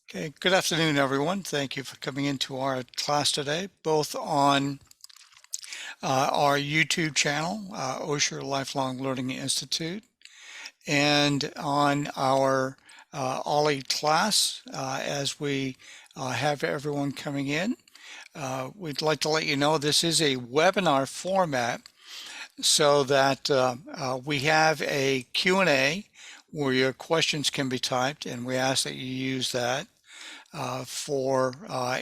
Okay, good afternoon, everyone. Thank you for coming into our class today, both on our YouTube channel, Osher Lifelong Learning Institute, and on our OLLI class as we have everyone coming in. We'd like to let you know this is a webinar format so that we have a Q&A where your questions can be typed, and we ask that you use that for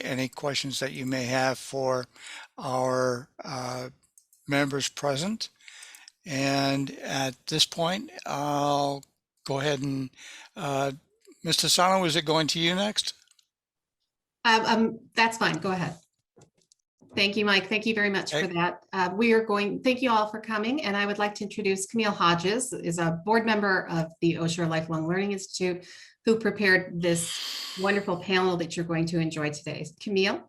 any questions that you may have for our members present. And at this point, I'll go ahead and Mr. Sano, is it going to you next? That's fine. Go ahead. Thank you, Mike. Thank you very much for that. Thank you all for coming. And I would like to introduce Camille Hodges, is a board member of the Osher Lifelong Learning Institute, who prepared this wonderful panel that you're going to enjoy today. Camille?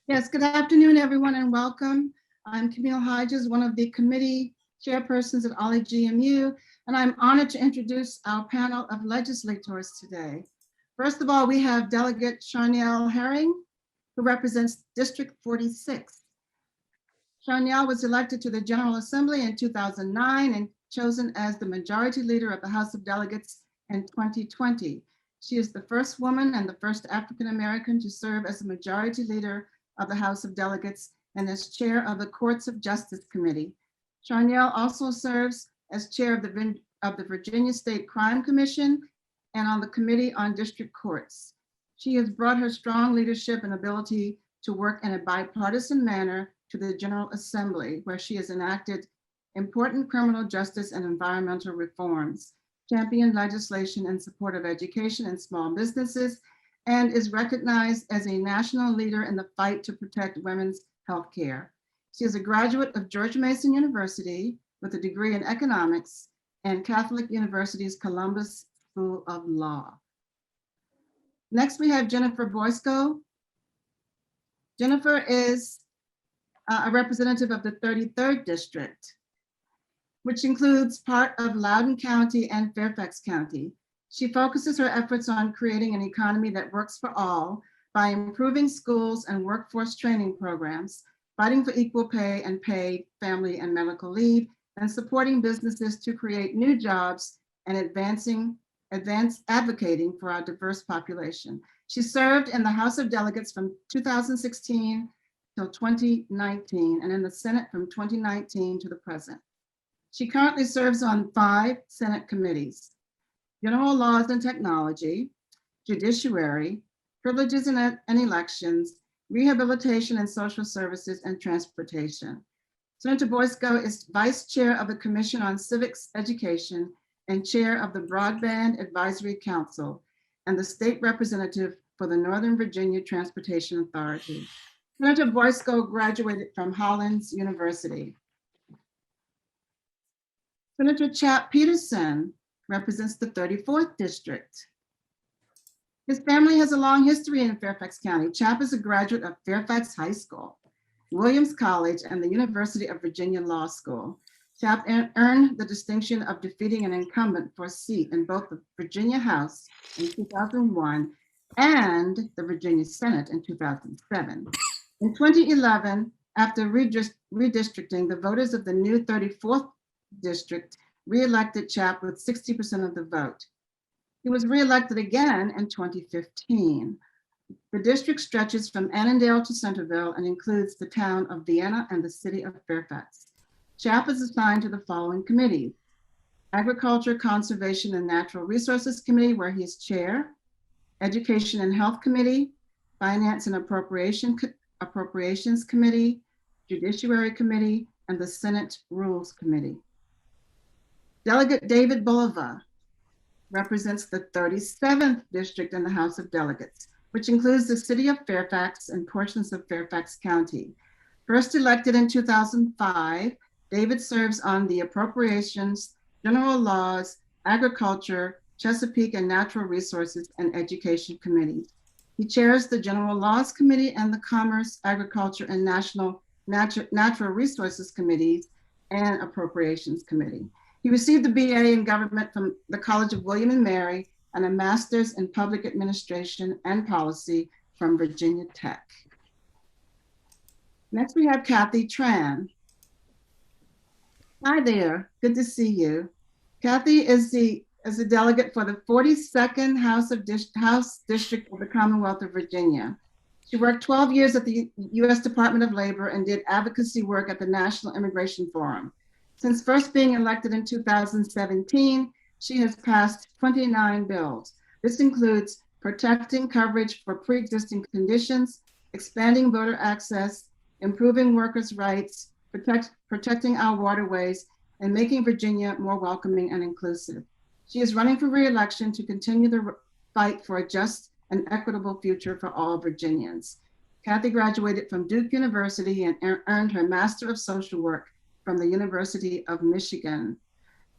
Yes, good afternoon, everyone, and welcome. I'm Camille Hodges, one of the committee chairpersons at OLLI GMU, and I'm honored to introduce our panel of legislators today. First of all, we have Delegate Charnel Herring, who represents District 46. Charnel was elected to the General Assembly in 2009 and chosen as the majority leader of the House of Delegates in 2020. She is the first woman and the first African-American to serve as a majority leader of the House of Delegates and as chair of the Courts of Justice Committee. Charnel also serves as chair of the Virginia State Crime Commission and on the Committee on District Courts. She has brought her strong leadership and ability to work in a bipartisan manner to the General Assembly, where she has enacted important criminal justice and environmental reforms, championed legislation in support of education and small businesses, and is recognized as a national leader in the fight to protect women's health care. She is a graduate of George Mason University with a degree in economics and Catholic University's Columbus School of Law. Next, we have Jennifer Boysko. Jennifer is a representative of the 33rd District, which includes part of Loudoun County and Fairfax County. She focuses her efforts on creating an economy that works for all by improving schools and workforce training programs, fighting for equal pay and paid family and medical leave, and supporting businesses to create new jobs and advocating for our diverse population. She served in the House of Delegates from 2016 till 2019 and in the Senate from 2019 to the present. She currently serves on 5 Senate committees: General Laws and Technology, Judiciary, Privileges and Elections, Rehabilitation and Social Services, and Transportation. Senator Boysko is Vice Chair of the Commission on Civics Education and Chair of the Broadband Advisory Council and the State Representative for the Northern Virginia Transportation Authority. Senator Boysko graduated from Hollins University. Senator Chap Petersen represents the 34th District. His family has a long history in Fairfax County. Chap is a graduate of Fairfax High School, Williams College, and the University of Virginia Law School. Chap earned the distinction of defeating an incumbent for a seat in both the Virginia House in 2001 and the Virginia Senate in 2007. In 2011, after redistricting, the voters of the new 34th District re-elected Chap with 60% of the vote. He was re-elected again in 2015. The district stretches from Annandale to Centerville and includes the town of Vienna and the city of Fairfax. Chap is assigned to the following committees: Agriculture, Conservation, and Natural Resources Committee, where he is chair, Education and Health Committee, Finance and Appropriations Committee, Judiciary Committee, and the Senate Rules Committee. Delegate David Bulova represents the 37th District in the House of Delegates, which includes the city of Fairfax and portions of Fairfax County. First elected in 2005, David serves on the Appropriations, General Laws, Agriculture, Chesapeake and Natural Resources, and Education Committees. He chairs the General Laws Committee and the Commerce, Agriculture, and Natural Resources Committees and Appropriations Committee. He received the BA in Government from the College of William and Mary and a master's in public administration and policy from Virginia Tech. Next, we have Kathy Tran. Hi there, good to see you. Kathy is the delegate for the 42nd House District of the Commonwealth of Virginia. She worked 12 years at the U.S. Department of Labor and did advocacy work at the National Immigration Forum. Since first being elected in 2017, she has passed 29 bills. This includes protecting coverage for pre-existing conditions, expanding voter access, improving workers' rights, protecting our waterways, and making Virginia more welcoming and inclusive. She is running for re-election to continue the fight for a just and equitable future for all Virginians. Kathy graduated from Duke University and earned her Master of Social Work from the University of Michigan.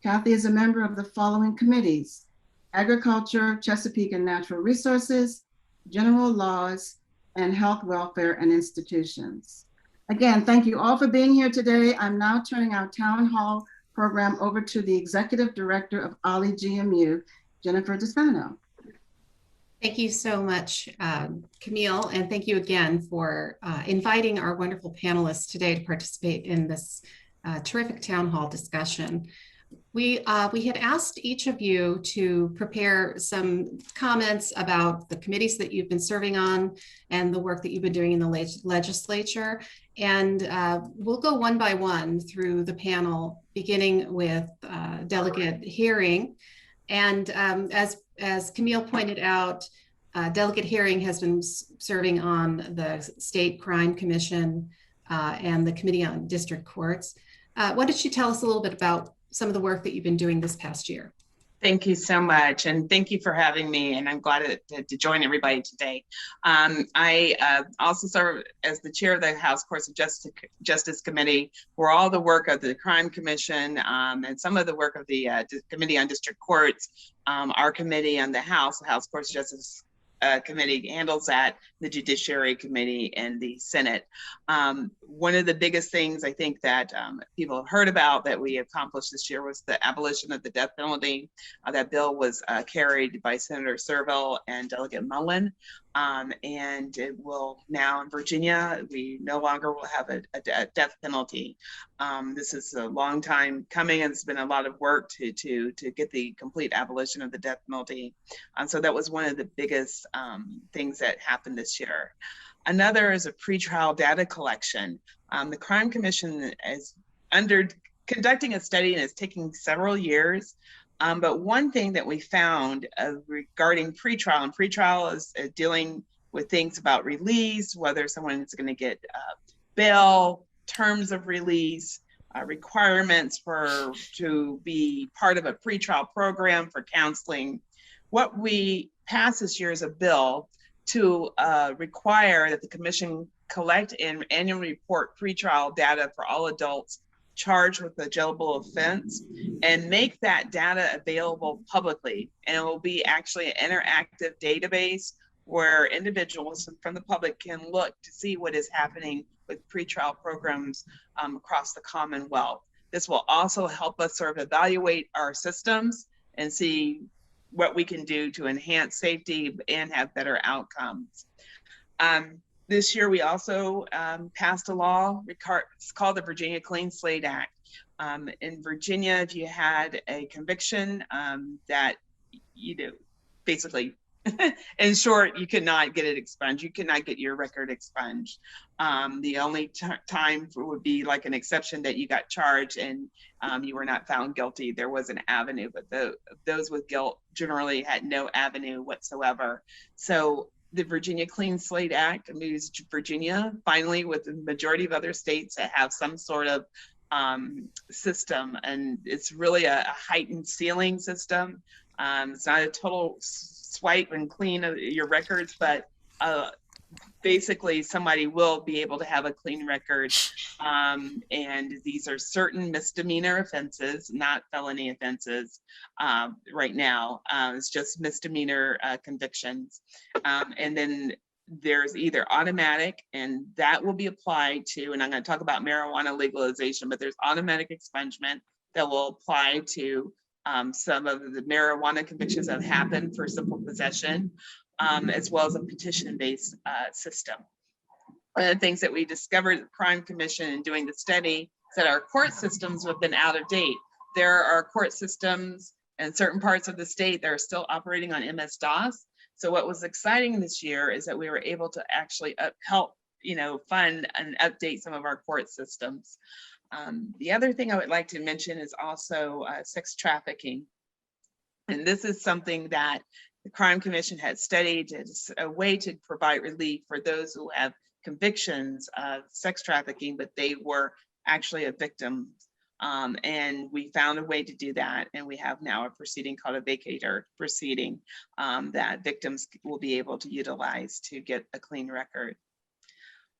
Kathy is a member of the following committees: Agriculture, Chesapeake and Natural Resources, General Laws, and Health, Welfare, and Institutions. Again, thank you all for being here today. I'm now turning our town hall program over to the Executive Director of OLLI GMU, Jennifer DeSano. Thank you so much, Camille, and thank you again for inviting our wonderful panelists today to participate in this terrific town hall discussion. We had asked each of you to prepare some comments about the committees that you've been serving on and the work that you've been doing in the legislature. And we'll go one by one through the panel, beginning with Delegate Hearing. And as Camille pointed out, Delegate Hearing has been serving on the State Crime Commission and the Committee on District Courts. Why don't you tell us a little bit about some of the work that you've been doing this past year? Thank you so much, and thank you for having me, and I'm glad to join everybody today. I also serve as the chair of the House Courts of Justice Committee, for all the work of the Crime Commission and some of the work of the Committee on District Courts. Our committee on the House Courts of Justice Committee handles that, the Judiciary Committee and the Senate. One of the biggest things I think that people have heard about that we accomplished this year was the abolition of the death penalty. That bill was carried by Senator Serville and Delegate Mullen. And it will now in Virginia, we no longer will have a death penalty. This is a long time coming, and it's been a lot of work to get the complete abolition of the death penalty. So that was one of the biggest things that happened this year. Another is a pretrial data collection. The Crime Commission is conducting a study, and it's taking several years. But one thing that we found regarding pretrial, and pretrial is dealing with things about release, whether someone is going to get bail, terms of release, requirements to be part of a pretrial program for counseling. What we passed this year is a bill to require that the commission collect and annually report pretrial data for all adults charged with a jailable offense and make that data available publicly. And it will be actually an interactive database where individuals from the public can look to see what is happening with pretrial programs across the Commonwealth. This will also help us sort of evaluate our systems and see what we can do to enhance safety and have better outcomes. This year, we also passed a law, it's called the Virginia Clean Slate Act. In Virginia, if you had a conviction that, basically, in short, you could not get it expunged. You could not get your record expunged. The only time would be like an exception that you got charged and you were not found guilty. There was an avenue, but those with guilt generally had no avenue whatsoever. So the Virginia Clean Slate Act moves Virginia finally with the majority of other states that have some sort of system, and it's really a heightened ceiling system. It's not a total swipe and clean of your records, but basically somebody will be able to have a clean record. And these are certain misdemeanor offenses, not felony offenses right now. It's just misdemeanor convictions. And then there's either automatic, and that will be applied to, and I'm going to talk about marijuana legalization, but there's automatic expungement that will apply to some of the marijuana convictions that have happened for simple possession, as well as a petition-based system. One of the things that we discovered at the Crime Commission in doing the study is that our court systems have been out of date. There are court systems in certain parts of the state that are still operating on MS-DOS. So what was exciting this year is that we were able to actually help, fund and update some of our court systems. The other thing I would like to mention is also sex trafficking. And this is something that the Crime Commission had studied as a way to provide relief for those who have convictions of sex trafficking, but they were actually a victim. And we found a way to do that. And we have now a proceeding called a vacator proceeding that victims will be able to utilize to get a clean record.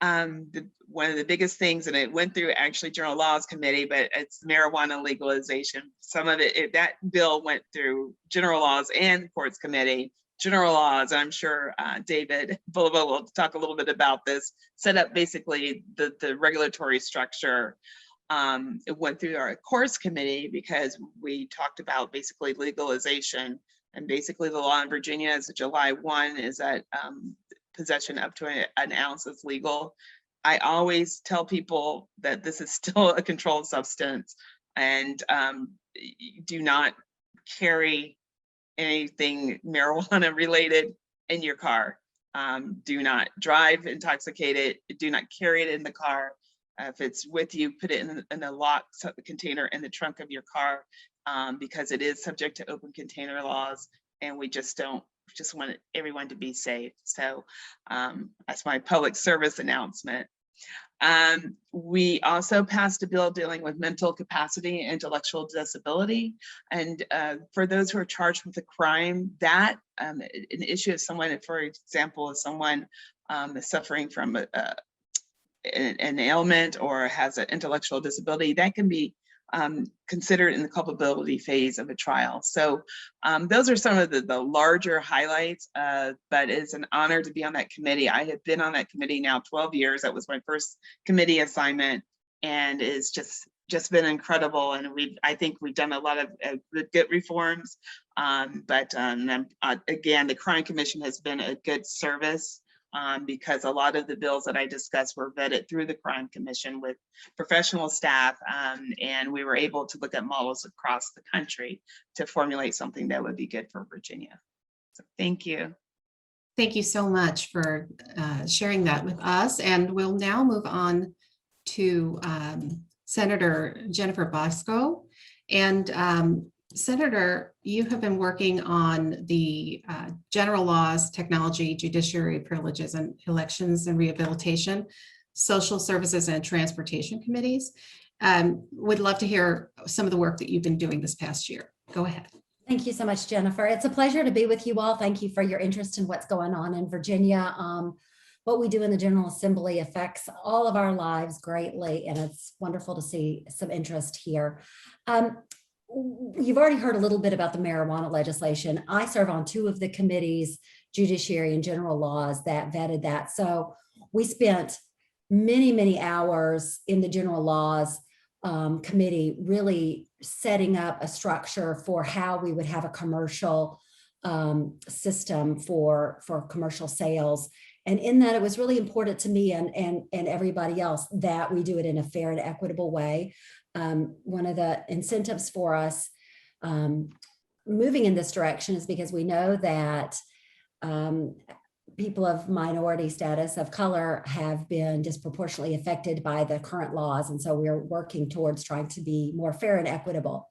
One of the biggest things, and it went through actually General Laws Committee, but it's marijuana legalization. Some of it, that bill went through General Laws and Courts Committee. General Laws, I'm sure David Bulova will talk a little bit about this, set up basically the regulatory structure. It went through our Courts Committee because we talked about basically legalization, and basically the law in Virginia as of July 1 is that possession up to an ounce is legal. I always tell people that this is still a controlled substance, and do not carry anything marijuana related in your car. Do not drive intoxicated. Do not carry it in the car. If it's with you, put it in a locked container in the trunk of your car, because it is subject to open container laws, and we just want everyone to be safe. So that's my public service announcement. We also passed a bill dealing with mental capacity and intellectual disability. And for those who are charged with a crime, that an issue of someone, for example, if someone is suffering from an ailment or has an intellectual disability, that can be considered in the culpability phase of a trial. So those are some of the larger highlights, but it's an honor to be on that committee. I have been on that committee now 12 years. That was my first committee assignment, and it's just been incredible. And I think we've done a lot of good reforms. But again, the Crime Commission has been a good service. Because a lot of the bills that I discussed were vetted through the Crime Commission with professional staff, and we were able to look at models across the country to formulate something that would be good for Virginia. So thank you. Thank you so much for sharing that with us. And we'll now move on to Senator Jennifer Boysko. And Senator, you have been working on the general laws, technology, judiciary privileges, and elections and rehabilitation, social services, and transportation committees. Would love to hear some of the work that you've been doing this past year. Go ahead. Thank you so much, Jennifer. It's a pleasure to be with you all. Thank you for your interest in what's going on in Virginia. What we do in the General Assembly affects all of our lives greatly, and it's wonderful to see some interest here. You've already heard a little bit about the marijuana legislation. I serve on two of the committees, Judiciary and General Laws, that vetted that. So we spent many, many hours in the General Laws committee really setting up a structure for how we would have a commercial system for commercial sales. And in that, it was really important to me and everybody else that we do it in a fair and equitable way. One of the incentives for us moving in this direction is because we know that people of minority status, of color, have been disproportionately affected by the current laws. And so we're working towards trying to be more fair and equitable.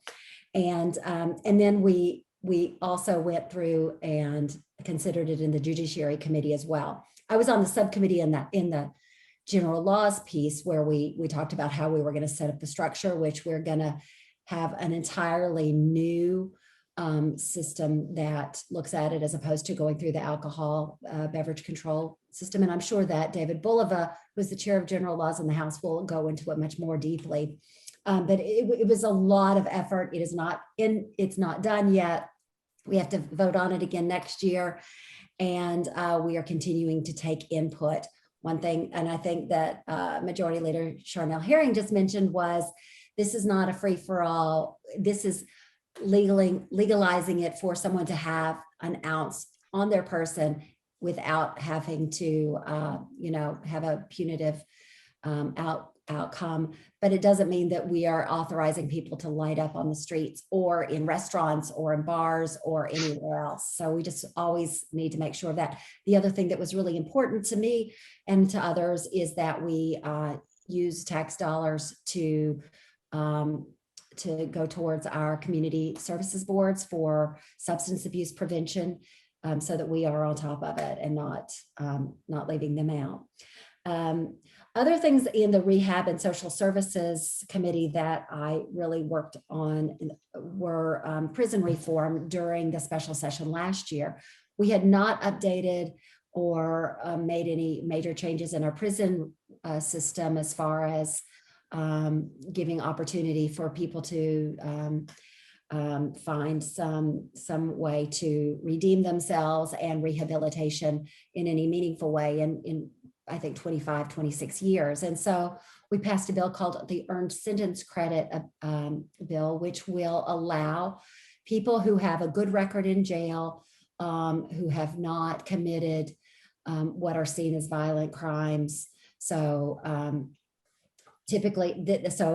And then we also went through and considered it in the Judiciary Committee as well. I was on the subcommittee in the General Laws piece where we talked about how we were going to set up the structure, which we're going to have an entirely new system that looks at it as opposed to going through the alcohol beverage control system. And I'm sure that David Bulova, who's the chair of General Laws in the House, will go into it much more deeply. But it was a lot of effort. It's not done yet. We have to vote on it again next year. And we are continuing to take input. One thing, and I think that Majority Leader Charnel Herring just mentioned, was this is not a free-for-all. This is legalizing it for someone to have an ounce on their person without having to, have a punitive outcome. But it doesn't mean that we are authorizing people to light up on the streets or in restaurants or in bars or anywhere else. So we just always need to make sure of that. The other thing that was really important to me and to others is that we use tax dollars to go towards our community services boards for substance abuse prevention, so that we are on top of it and not leaving them out. Other things in the Rehab and Social Services Committee that I really worked on were prison reform during the special session last year. We had not updated or made any major changes in our prison system as far as giving opportunity for people to find some way to redeem themselves and rehabilitation in any meaningful way in I think 25, 26 years. And so we passed a bill called the Earned Sentence Credit Bill, which will allow people who have a good record in jail, who have not committed what are seen as violent crimes. So typically,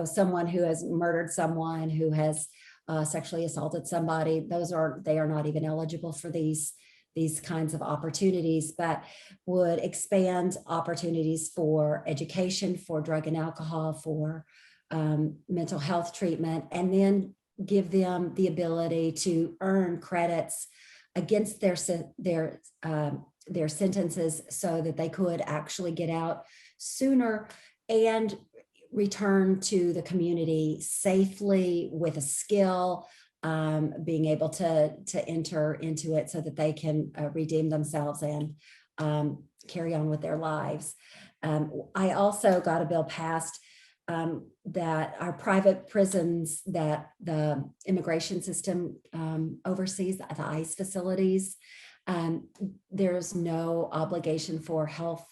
someone who has murdered someone, who has sexually assaulted somebody, they are not even eligible for these kinds of opportunities, but would expand opportunities for education, for drug and alcohol, for mental health treatment, and then give them the ability to earn credits against their sentences so that they could actually get out sooner and return to the community safely with a skill, being able to enter into it so that they can redeem themselves and carry on with their lives. I also got a bill passed that our private prisons that the immigration system oversees, the ICE facilities, there's no obligation for health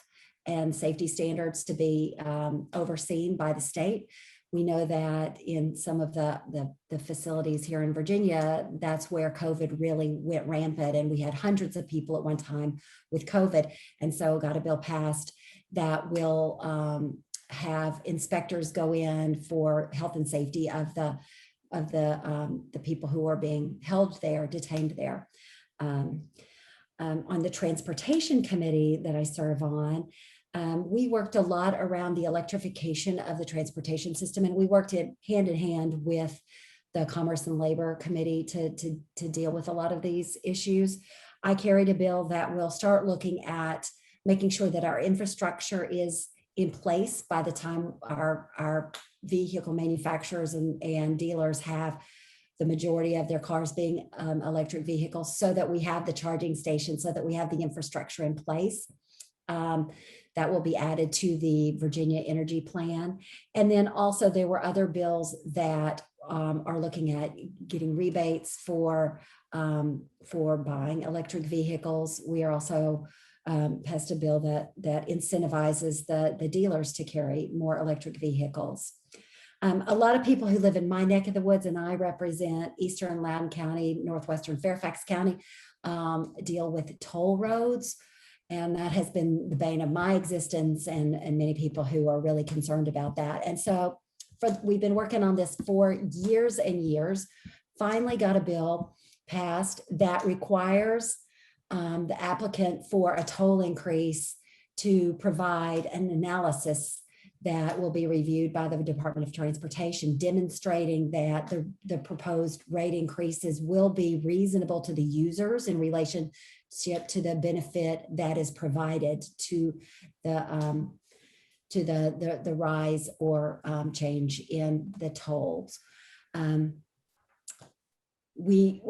and safety standards to be overseen by the state. We know that in some of the facilities here in Virginia, that's where COVID really went rampant, and we had hundreds of people at one time with COVID. And so got a bill passed that will have inspectors go in for health and safety of the people who are being held there, detained there. On the Transportation Committee that I serve on, we worked a lot around the electrification of the transportation system, and we worked hand in hand with the Commerce and Labor Committee to deal with a lot of these issues. I carried a bill that will start looking at making sure that our infrastructure is in place by the time our vehicle manufacturers and dealers have the majority of their cars being electric vehicles, so that we have the charging stations, so that we have the infrastructure in place. That will be added to the Virginia Energy Plan. And then also there were other bills that are looking at getting rebates for buying electric vehicles. We are also passed a bill that incentivizes the dealers to carry more electric vehicles. A lot of people who live in my neck of the woods, and I represent Eastern Loudoun County, Northwestern Fairfax County, deal with toll roads. And that has been the bane of my existence, and many people who are really concerned about that. And so we've been working on this for years and years, finally got a bill passed that requires the applicant for a toll increase to provide an analysis that will be reviewed by the Department of Transportation, demonstrating that the proposed rate increases will be reasonable to the users in relationship to the benefit that is provided to the rise or change in the tolls. We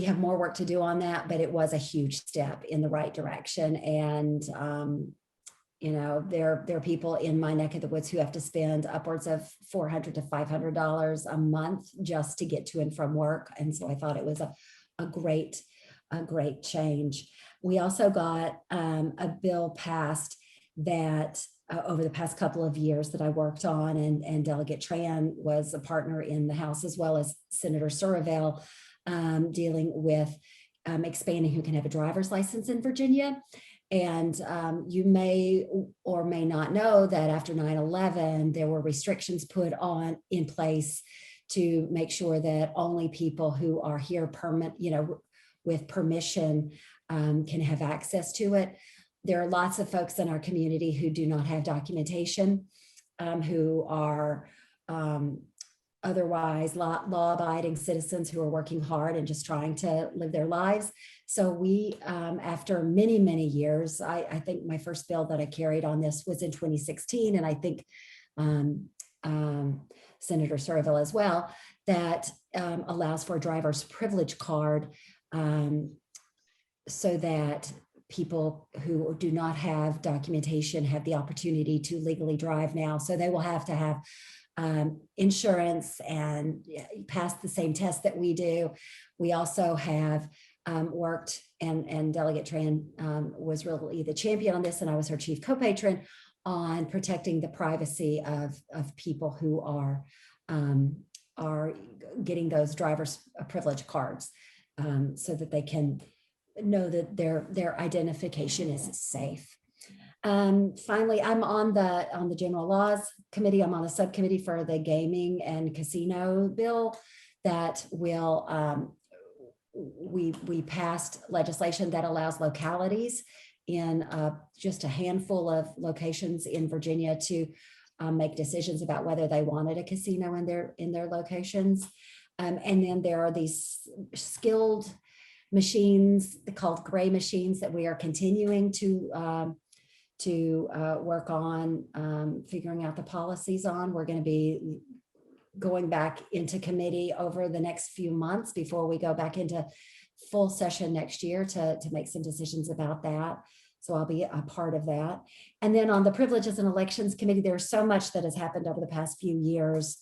have more work to do on that, but it was a huge step in the right direction. And there are people in my neck of the woods who have to spend upwards of $400 to $500 a month just to get to and from work. And so I thought it was a great change. We also got a bill passed that over the past couple of years that I worked on, and Delegate Tran was a partner in the House, as well as Senator Surville, dealing with expanding who can have a driver's license in Virginia. And you may or may not know that after 9/11, there were restrictions put in place to make sure that only people who are here with permission can have access to it. There are lots of folks in our community who do not have documentation, who are otherwise law-abiding citizens who are working hard and just trying to live their lives. So we, after many, many years, I think my first bill that I carried on this was in 2016, and I think Senator Surville as well, that allows for a driver's privilege card so that people who do not have documentation have the opportunity to legally drive now. So they will have to have insurance and pass the same test that we do. We also have worked, and Delegate Tran was really the champion on this, and I was her chief co-patron on protecting the privacy of people who are getting those driver's privilege cards, so that they can know that their identification is safe. Finally, I'm on the General Laws Committee. I'm on the subcommittee for the gaming and casino bill that will, we passed legislation that allows localities in just a handful of locations in Virginia to make decisions about whether they wanted a casino in their locations. And then there are these skilled machines called gray machines that we are continuing to work on figuring out the policies on. We're going to be going back into committee over the next few months before we go back into full session next year to make some decisions about that. So I'll be a part of that. And then on the Privileges and Elections Committee, there's so much that has happened over the past few years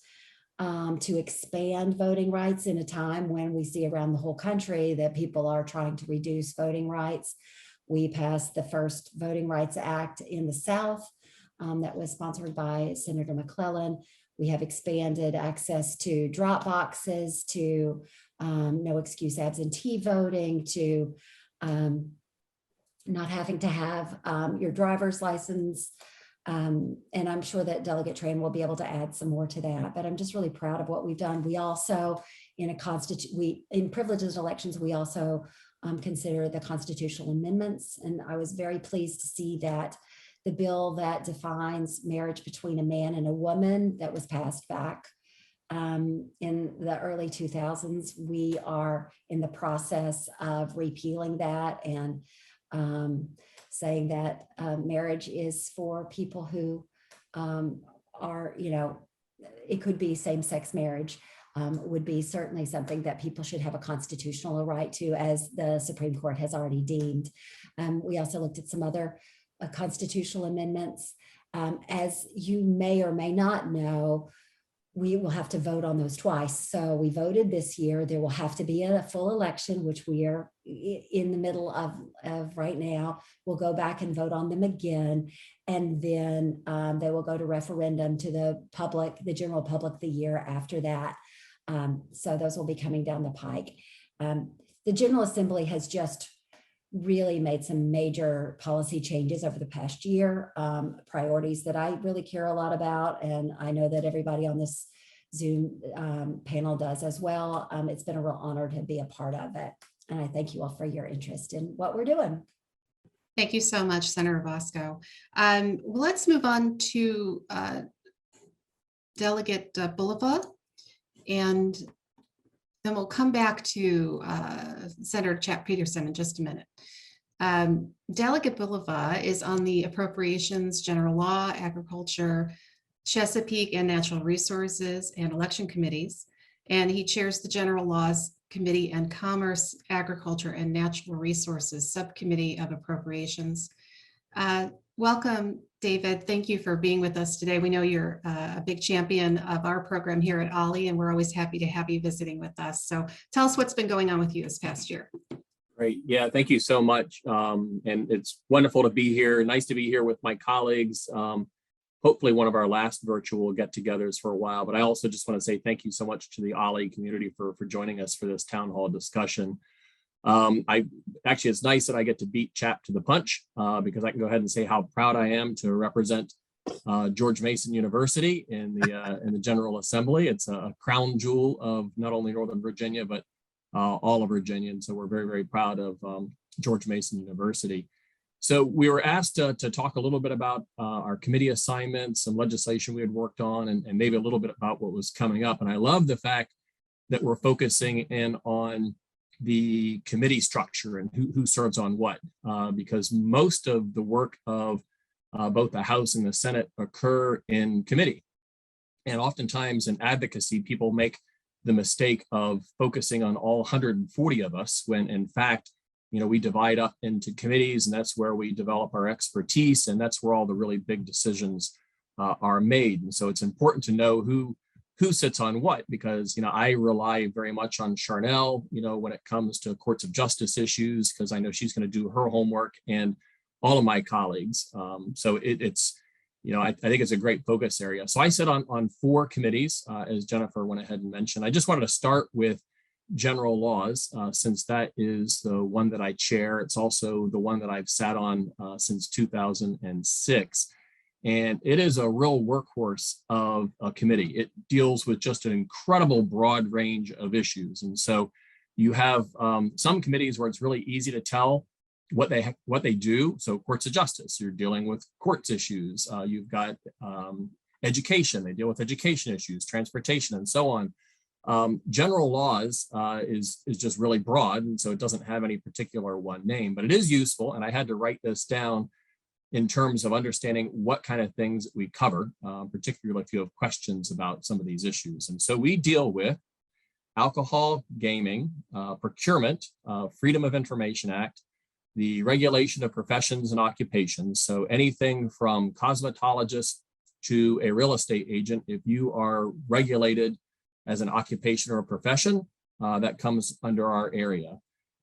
to expand voting rights in a time when we see around the whole country that people are trying to reduce voting rights. We passed the first Voting Rights Act in the South that was sponsored by Senator McClellan. We have expanded access to drop boxes, to no excuse absentee voting, to not having to have your driver's license. And I'm sure that Delegate Tran will be able to add some more to that, but I'm just really proud of what we've done. We also, in Privileges and Elections, we also consider the constitutional amendments. And I was very pleased to see that the bill that defines marriage between a man and a woman that was passed back in the early 2000s, we are in the process of repealing that and saying that marriage is for people who are, it could be same-sex marriage. Would be certainly something that people should have a constitutional right to, as the Supreme Court has already deemed. We also looked at some other constitutional amendments. As you may or may not know, we will have to vote on those twice. So we voted this year. There will have to be a full election, which we are in the middle of right now. We'll go back and vote on them again. And then they will go to referendum to the general public the year after that. So those will be coming down the pike. The General Assembly has just really made some major policy changes over the past year, priorities that I really care a lot about. And I know that everybody on this Zoom panel does as well. It's been a real honor to be a part of it. And I thank you all for your interest in what we're doing. Thank you so much, Senator Boysko. Let's move on to Delegate Bulova, and then we'll come back to Senator Chap Petersen in just a minute. Delegate Bulova is on the Appropriations, General Law, Agriculture, Chesapeake and Natural Resources and Election Committees, and he chairs the General Laws Committee and Commerce, Agriculture and Natural Resources Subcommittee of Appropriations. Welcome, David. Thank you for being with us today. We know you're a big champion of our program here at OLLI, and we're always happy to have you visiting with us. So tell us what's been going on with you this past year. Great. Yeah, thank you so much. And it's wonderful to be here. Nice to be here with my colleagues. hopefully one of our last virtual get-togethers for a while. But I also just want to say thank you so much to the OLLI community for joining us for this town hall discussion. It's nice that I get to beat Chap to the punch because I can go ahead and say how proud I am to represent George Mason University in the General Assembly. It's a crown jewel of not only Northern Virginia, but all of Virginia. And so we're very, very proud of George Mason University. So we were asked to talk a little bit about our committee assignments and legislation we had worked on, and maybe a little bit about what was coming up. And I love the fact that we're focusing in on the committee structure and who serves on what, because most of the work of both the House and the Senate occur in committee. And oftentimes in advocacy, people make the mistake of focusing on all 140 of us when in fact, we divide up into committees, and that's where we develop our expertise, and that's where all the really big decisions are made. And so it's important to know who sits on what, because I rely very much on Charnel, when it comes to courts of justice issues, because I know she's going to do her homework, and all of my colleagues. So it's I think it's a great focus area. So I sit on 4 committees, as Jennifer went ahead and mentioned. I just wanted to start with general laws, since that is the one that I chair. It's also the one that I've sat on since 2006. And it is a real workhorse of a committee. It deals with just an incredible broad range of issues. And so you have some committees where it's really easy to tell what they do. So courts of justice, you're dealing with courts issues. You've got education, they deal with education issues, transportation, and so on. General laws is just really broad, and so it doesn't have any particular one name, but it is useful. And I had to write this down in terms of understanding what kind of things we cover, particularly if you have questions about some of these issues. And so we deal with alcohol, gaming, procurement, Freedom of Information Act, the regulation of professions and occupations. So anything from cosmetologist to a real estate agent, if you are regulated as an occupation or a profession, that comes under our area.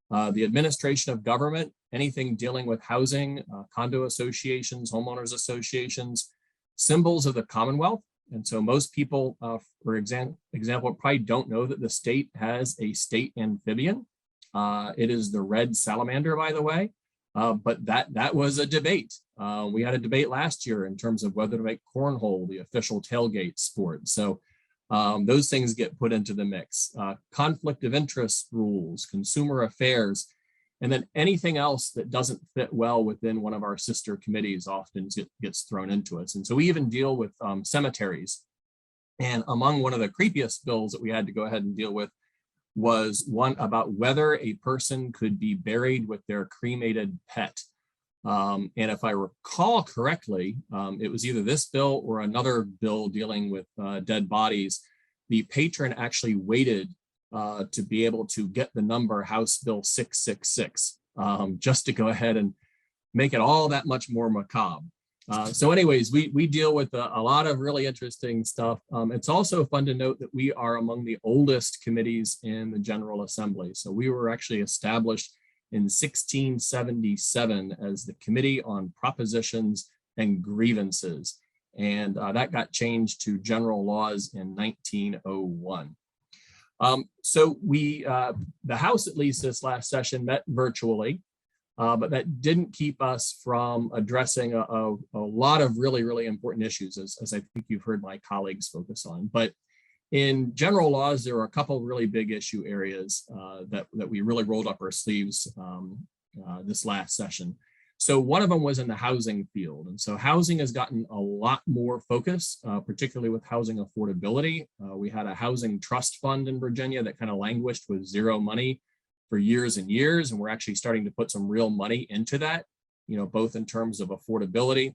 The administration of government, anything dealing with housing, condo associations, homeowners associations, symbols of the Commonwealth. And so most people, for example, probably don't know that the state has a state amphibian. It is the red salamander, by the way, but that was a debate. We had a debate last year in terms of whether to make cornhole the official tailgate sport. So those things get put into the mix. Conflict of interest rules, consumer affairs, and then anything else that doesn't fit well within one of our sister committees often gets thrown into us. And so we even deal with cemeteries. And among one of the creepiest bills that we had to go ahead and deal with was one about whether a person could be buried with their cremated pet. And if I recall correctly, it was either this bill or another bill dealing with dead bodies. The patron actually waited to be able to get the number House Bill 666, just to go ahead and make it all that much more macabre. So anyways, we deal with a lot of really interesting stuff. It's also fun to note that we are among the oldest committees in the General Assembly. So we were actually established in 1677 as the Committee on Propositions and Grievances. And that got changed to general laws in 1901. So the House, at least this last session, met virtually, but that didn't keep us from addressing a lot of really, really important issues, as I think you've heard my colleagues focus on. But in general laws, there are a couple of really big issue areas that we really rolled up our sleeves this last session. So one of them was in the housing field. And so housing has gotten a lot more focus, particularly with housing affordability. We had a housing trust fund in Virginia that kind of languished with zero money for years and years. And we're actually starting to put some real money into that, both in terms of affordability,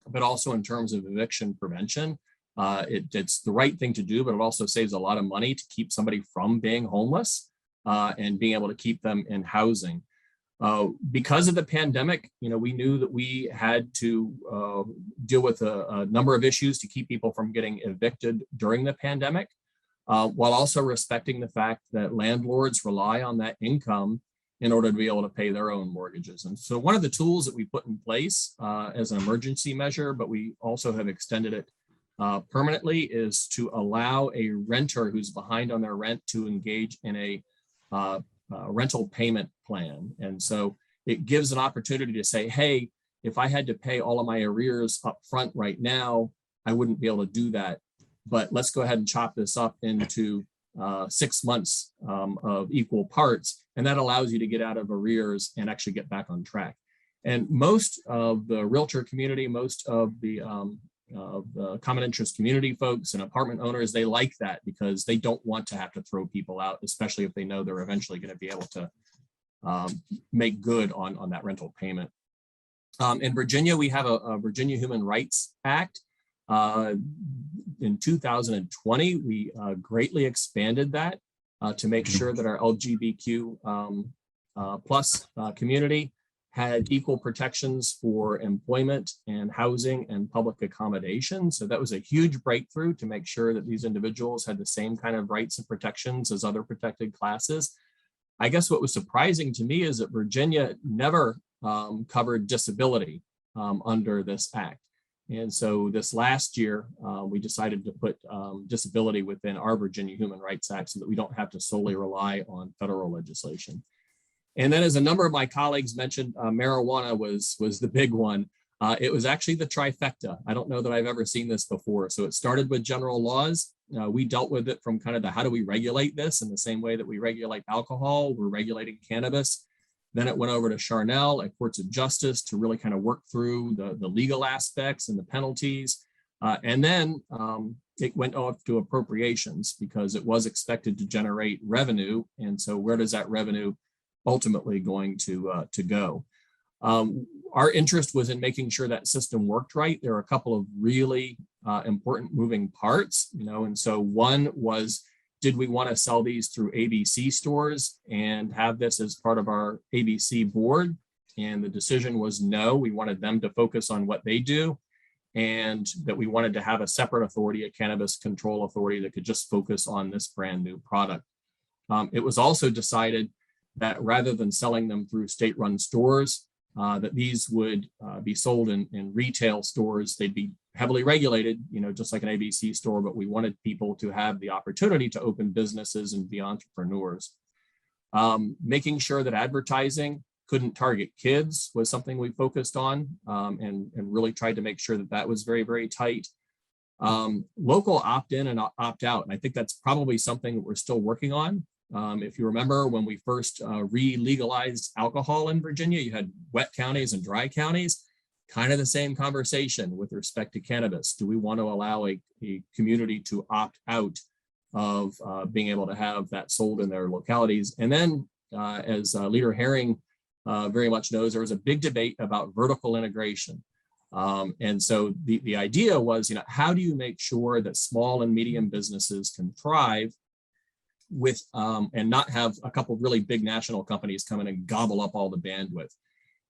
but also in terms of eviction prevention. It's the right thing to do, but it also saves a lot of money to keep somebody from being homeless and being able to keep them in housing. Because of the pandemic, we knew that we had to deal with a number of issues to keep people from getting evicted during the pandemic, while also respecting the fact that landlords rely on that income in order to be able to pay their own mortgages. And so one of the tools that we put in place as an emergency measure, but we also have extended it permanently, is to allow a renter who's behind on their rent to engage in a rental payment plan. And so it gives an opportunity to say, hey, if I had to pay all of my arrears up front right now, I wouldn't be able to do that. But let's go ahead and chop this up into 6 months of equal parts. And that allows you to get out of arrears and actually get back on track. And most of the realtor community, most of the common interest community folks and apartment owners, they like that because they don't want to have to throw people out, especially if they know they're eventually going to be able to make good on that rental payment. In Virginia, we have a Virginia Human Rights Act. In 2020, we greatly expanded that to make sure that our LGBTQ plus community had equal protections for employment and housing and public accommodation. So that was a huge breakthrough to make sure that these individuals had the same kind of rights and protections as other protected classes. I guess what was surprising to me is that Virginia never covered disability under this act. And so this last year, we decided to put disability within our Virginia Human Rights Act so that we don't have to solely rely on federal legislation. And then, as a number of my colleagues mentioned, marijuana was the big one. It was actually the trifecta. I don't know that I've ever seen this before. So it started with general laws. We dealt with it from kind of the how do we regulate this in the same way that we regulate alcohol, we're regulating cannabis. Then it went over to Charnel at Courts of Justice to really kind of work through the legal aspects and the penalties. And then it went off to appropriations because it was expected to generate revenue. And so where does that revenue ultimately going to go? Our interest was in making sure that system worked right. There are a couple of really important moving parts, and so one was, did we want to sell these through ABC stores and have this as part of our ABC board? And the decision was no, we wanted them to focus on what they do and that we wanted to have a separate authority, a cannabis control authority that could just focus on this brand new product. It was also decided that rather than selling them through state-run stores, that these would be sold in retail stores. They'd be heavily regulated, just like an ABC store, but we wanted people to have the opportunity to open businesses and be entrepreneurs. Making sure that advertising couldn't target kids was something we focused on and really tried to make sure that that was very, very tight. Local opt-in and opt-out, and I think that's probably something that we're still working on. If you remember when we first re-legalized alcohol in Virginia, you had wet counties and dry counties, kind of the same conversation with respect to cannabis. Do we want to allow a community to opt out of being able to have that sold in their localities? And then as Leader Herring very much knows, there was a big debate about vertical integration. And so the idea was, how do you make sure that small and medium businesses can thrive with and not have a couple of really big national companies come in and gobble up all the bandwidth?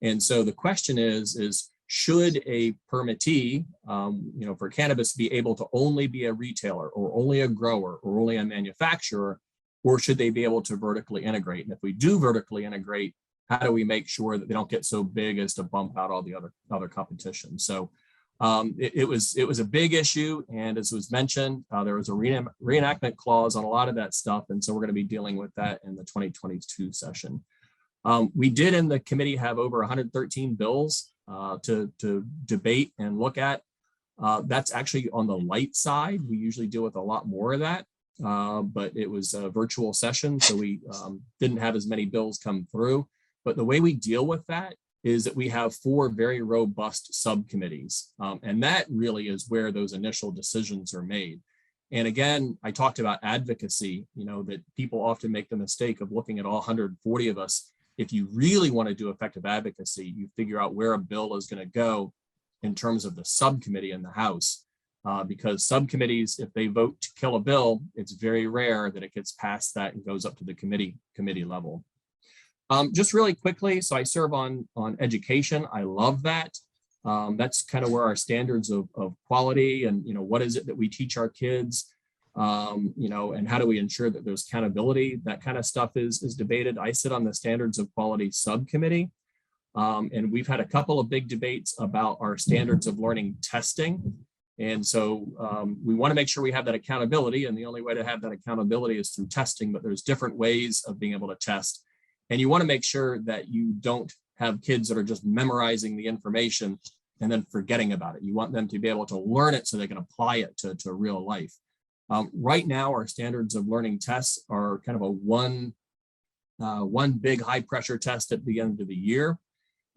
And so the question is should a permittee, for cannabis be able to only be a retailer or only a grower or only a manufacturer, or should they be able to vertically integrate? And if we do vertically integrate, how do we make sure that they don't get so big as to bump out all the other competition? So it was a big issue, and as was mentioned, there was a reenactment clause on a lot of that stuff, and so we're going to be dealing with that in the 2022 session. We did in the committee have over 113 bills to debate and look at. That's actually on the light side. We usually deal with a lot more of that, but it was a virtual session, so we didn't have as many bills come through. But the way we deal with that is that we have 4 very robust subcommittees. And that really is where those initial decisions are made. And again, I talked about advocacy, that people often make the mistake of looking at all 140 of us. If you really want to do effective advocacy, you figure out where a bill is going to go in terms of the subcommittee in the House. Because subcommittees, if they vote to kill a bill, it's very rare that it gets past that and goes up to the committee level. Just really quickly, so I serve on education. I love that. That's kind of where our standards of quality and what is it that we teach our kids. You know, and how do we ensure that there's accountability? That kind of stuff is debated. I sit on the standards of quality subcommittee. And we've had a couple of big debates about our standards of learning testing. And so we want to make sure we have that accountability. And the only way to have that accountability is through testing, but there's different ways of being able to test. And you want to make sure that you don't have kids that are just memorizing the information and then forgetting about it. You want them to be able to learn it so they can apply it to real life. Right now, our standards of learning tests are kind of a one big high pressure test at the end of the year.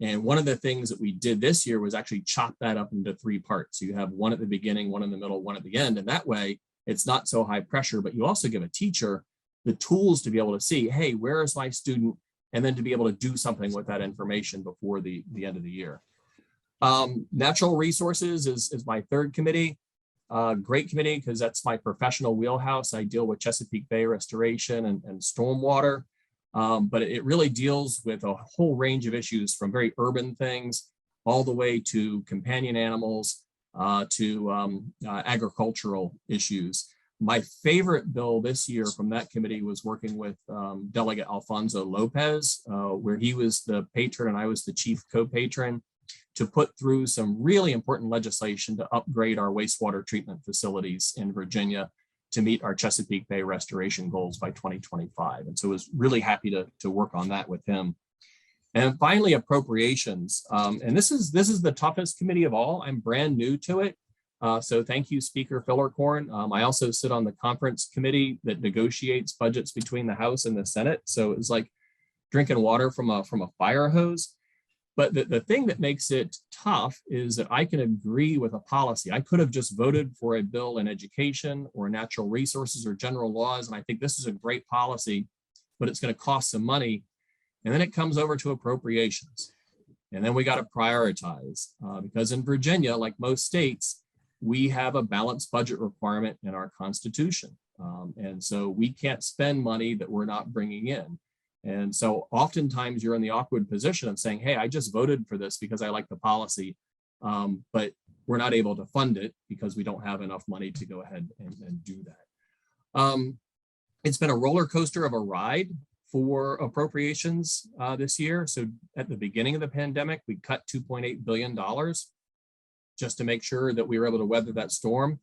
And one of the things that we did this year was actually chop that up into 3 parts. So you have one at the beginning, one in the middle, one at the end. And that way it's not so high pressure, but you also give a teacher the tools to be able to see, hey, where is my student? And then to be able to do something with that information before the end of the year. Natural resources is my 3rd committee. Great committee because that's my professional wheelhouse. I deal with Chesapeake Bay restoration and stormwater. But it really deals with a whole range of issues from very urban things all the way to companion animals to agricultural issues. My favorite bill this year from that committee was working with Delegate Alfonso Lopez, where he was the patron and I was the chief co-patron, to put through some really important legislation to upgrade our wastewater treatment facilities in Virginia to meet our Chesapeake Bay restoration goals by 2025. And so I was really happy to work on that with him. And finally, appropriations. And this is the toughest committee of all. I'm brand new to it. So thank you, Speaker Fillercorn. I also sit on the conference committee that negotiates budgets between the House and the Senate. So it's like drinking water from a fire hose. But the thing that makes it tough is that I can agree with a policy. I could have just voted for a bill in education or natural resources or general laws, and I think this is a great policy, but it's going to cost some money. And then it comes over to appropriations. And then we got to prioritize because in Virginia, like most states, we have a balanced budget requirement in our Constitution. And so we can't spend money that we're not bringing in. And so oftentimes you're in the awkward position of saying, hey, I just voted for this because I like the policy, but we're not able to fund it because we don't have enough money to go ahead and do that. It's been a roller coaster of a ride for appropriations this year. So at the beginning of the pandemic, we cut $2.8 billion just to make sure that we were able to weather that storm.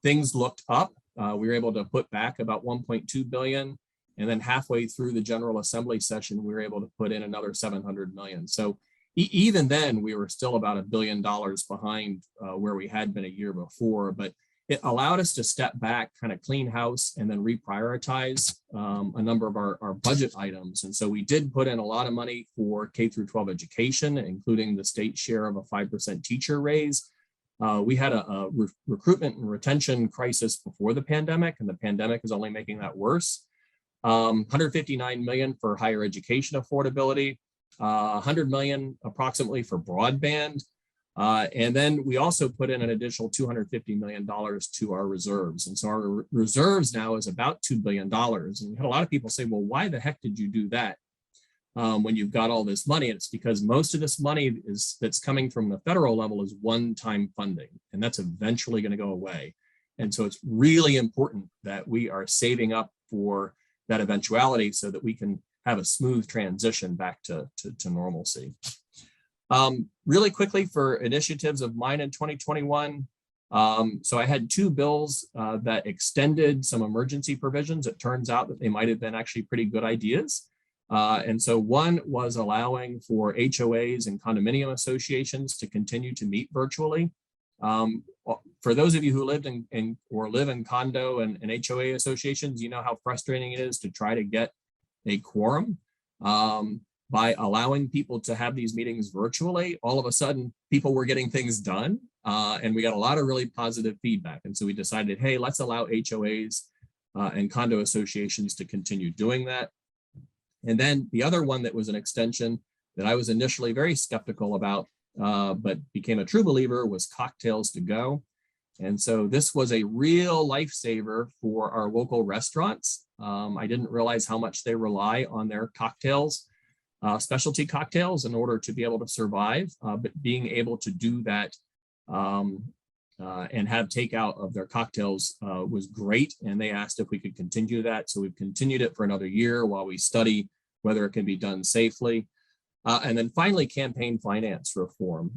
Things looked up. We were able to put back about $1.2 billion. And then halfway through the General Assembly session, we were able to put in another $700 million. So even then, we were still about $1 billion behind where we had been a year before. But it allowed us to step back, kind of clean house, and then reprioritize a number of our budget items. And so we did put in a lot of money for K through 12 education, including the state share of a 5% teacher raise. We had a recruitment and retention crisis before the pandemic, and the pandemic is only making that worse. $159 million for higher education affordability, $100 million approximately for broadband. And then we also put in an additional $250 million to our reserves. And so our reserves now is about $2 billion. And we had a lot of people say, well, why the heck did you do that when you've got all this money? And it's because most of this money that's coming from the federal level is one-time funding, and that's eventually going to go away. And so it's really important that we are saving up for that eventuality so that we can have a smooth transition back to normalcy. Really quickly for initiatives of mine in 2021. So I had 2 bills that extended some emergency provisions. It turns out that they might have been actually pretty good ideas. And so one was allowing for HOAs and condominium associations to continue to meet virtually. For those of you who lived or live in condo and HOA associations, you know how frustrating it is to try to get a quorum. By allowing people to have these meetings virtually, all of a sudden people were getting things done, and we got a lot of really positive feedback. And so we decided, hey, let's allow HOAs and condo associations to continue doing that. And then the other one that was an extension that I was initially very skeptical about, but became a true believer, was cocktails to go. And so this was a real lifesaver for our local restaurants. I didn't realize how much they rely on their cocktails, specialty cocktails, in order to be able to survive. But being able to do that and have takeout of their cocktails was great. And they asked if we could continue that. So we've continued it for another year while we study whether it can be done safely. And then finally, campaign finance reform.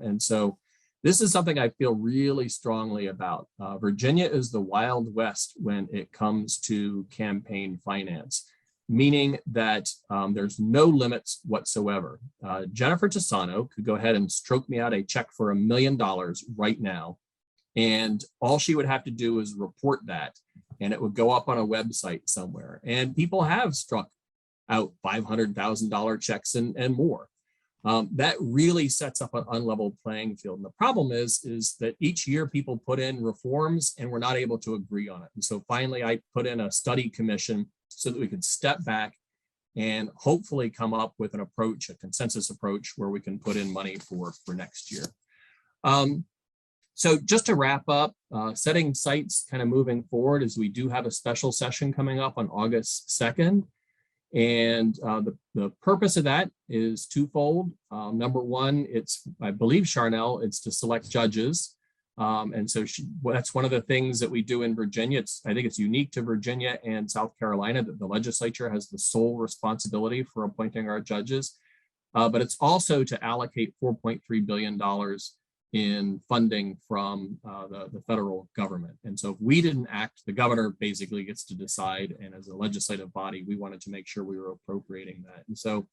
And so this is something I feel really strongly about. Virginia is the Wild West when it comes to campaign finance, meaning that there's no limits whatsoever. Jennifer Tisano could go ahead and stroke me out a check for $1 million right now. And all she would have to do is report that, and it would go up on a website somewhere. And people have struck out $500,000 checks and more. That really sets up an unlevel playing field. And the problem is that each year people put in reforms and we're not able to agree on it. And so finally I put in a study commission so that we could step back and hopefully come up with an approach, a consensus approach, where we can put in money for next year. So just to wrap up, setting sights kind of moving forward, is we do have a special session coming up on August 2nd. And the purpose of that is twofold. Number one, I believe, Charnel, it's to select judges. And so that's one of the things that we do in Virginia. I think it's unique to Virginia and South Carolina that the legislature has the sole responsibility for appointing our judges. But it's also to allocate $4.3 billion in funding from the federal government. And so if we didn't act, the governor basically gets to decide. And as a legislative body, we wanted to make sure we were appropriating that. And so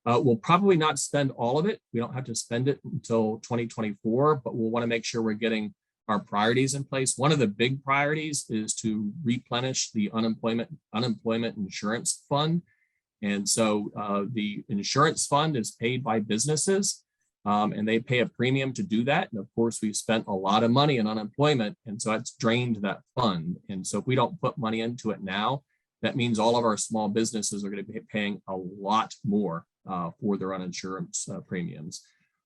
we'll probably not spend all of it. We don't have to spend it until 2024, but we'll want to make sure we're getting our priorities in place. One of the big priorities is to replenish the unemployment insurance fund. And so the insurance fund is paid by businesses. And they pay a premium to do that. And of course, we've spent a lot of money in unemployment. And so it's drained that fund. And so if we don't put money into it now, that means all of our small businesses are going to be paying a lot more for their uninsured premiums.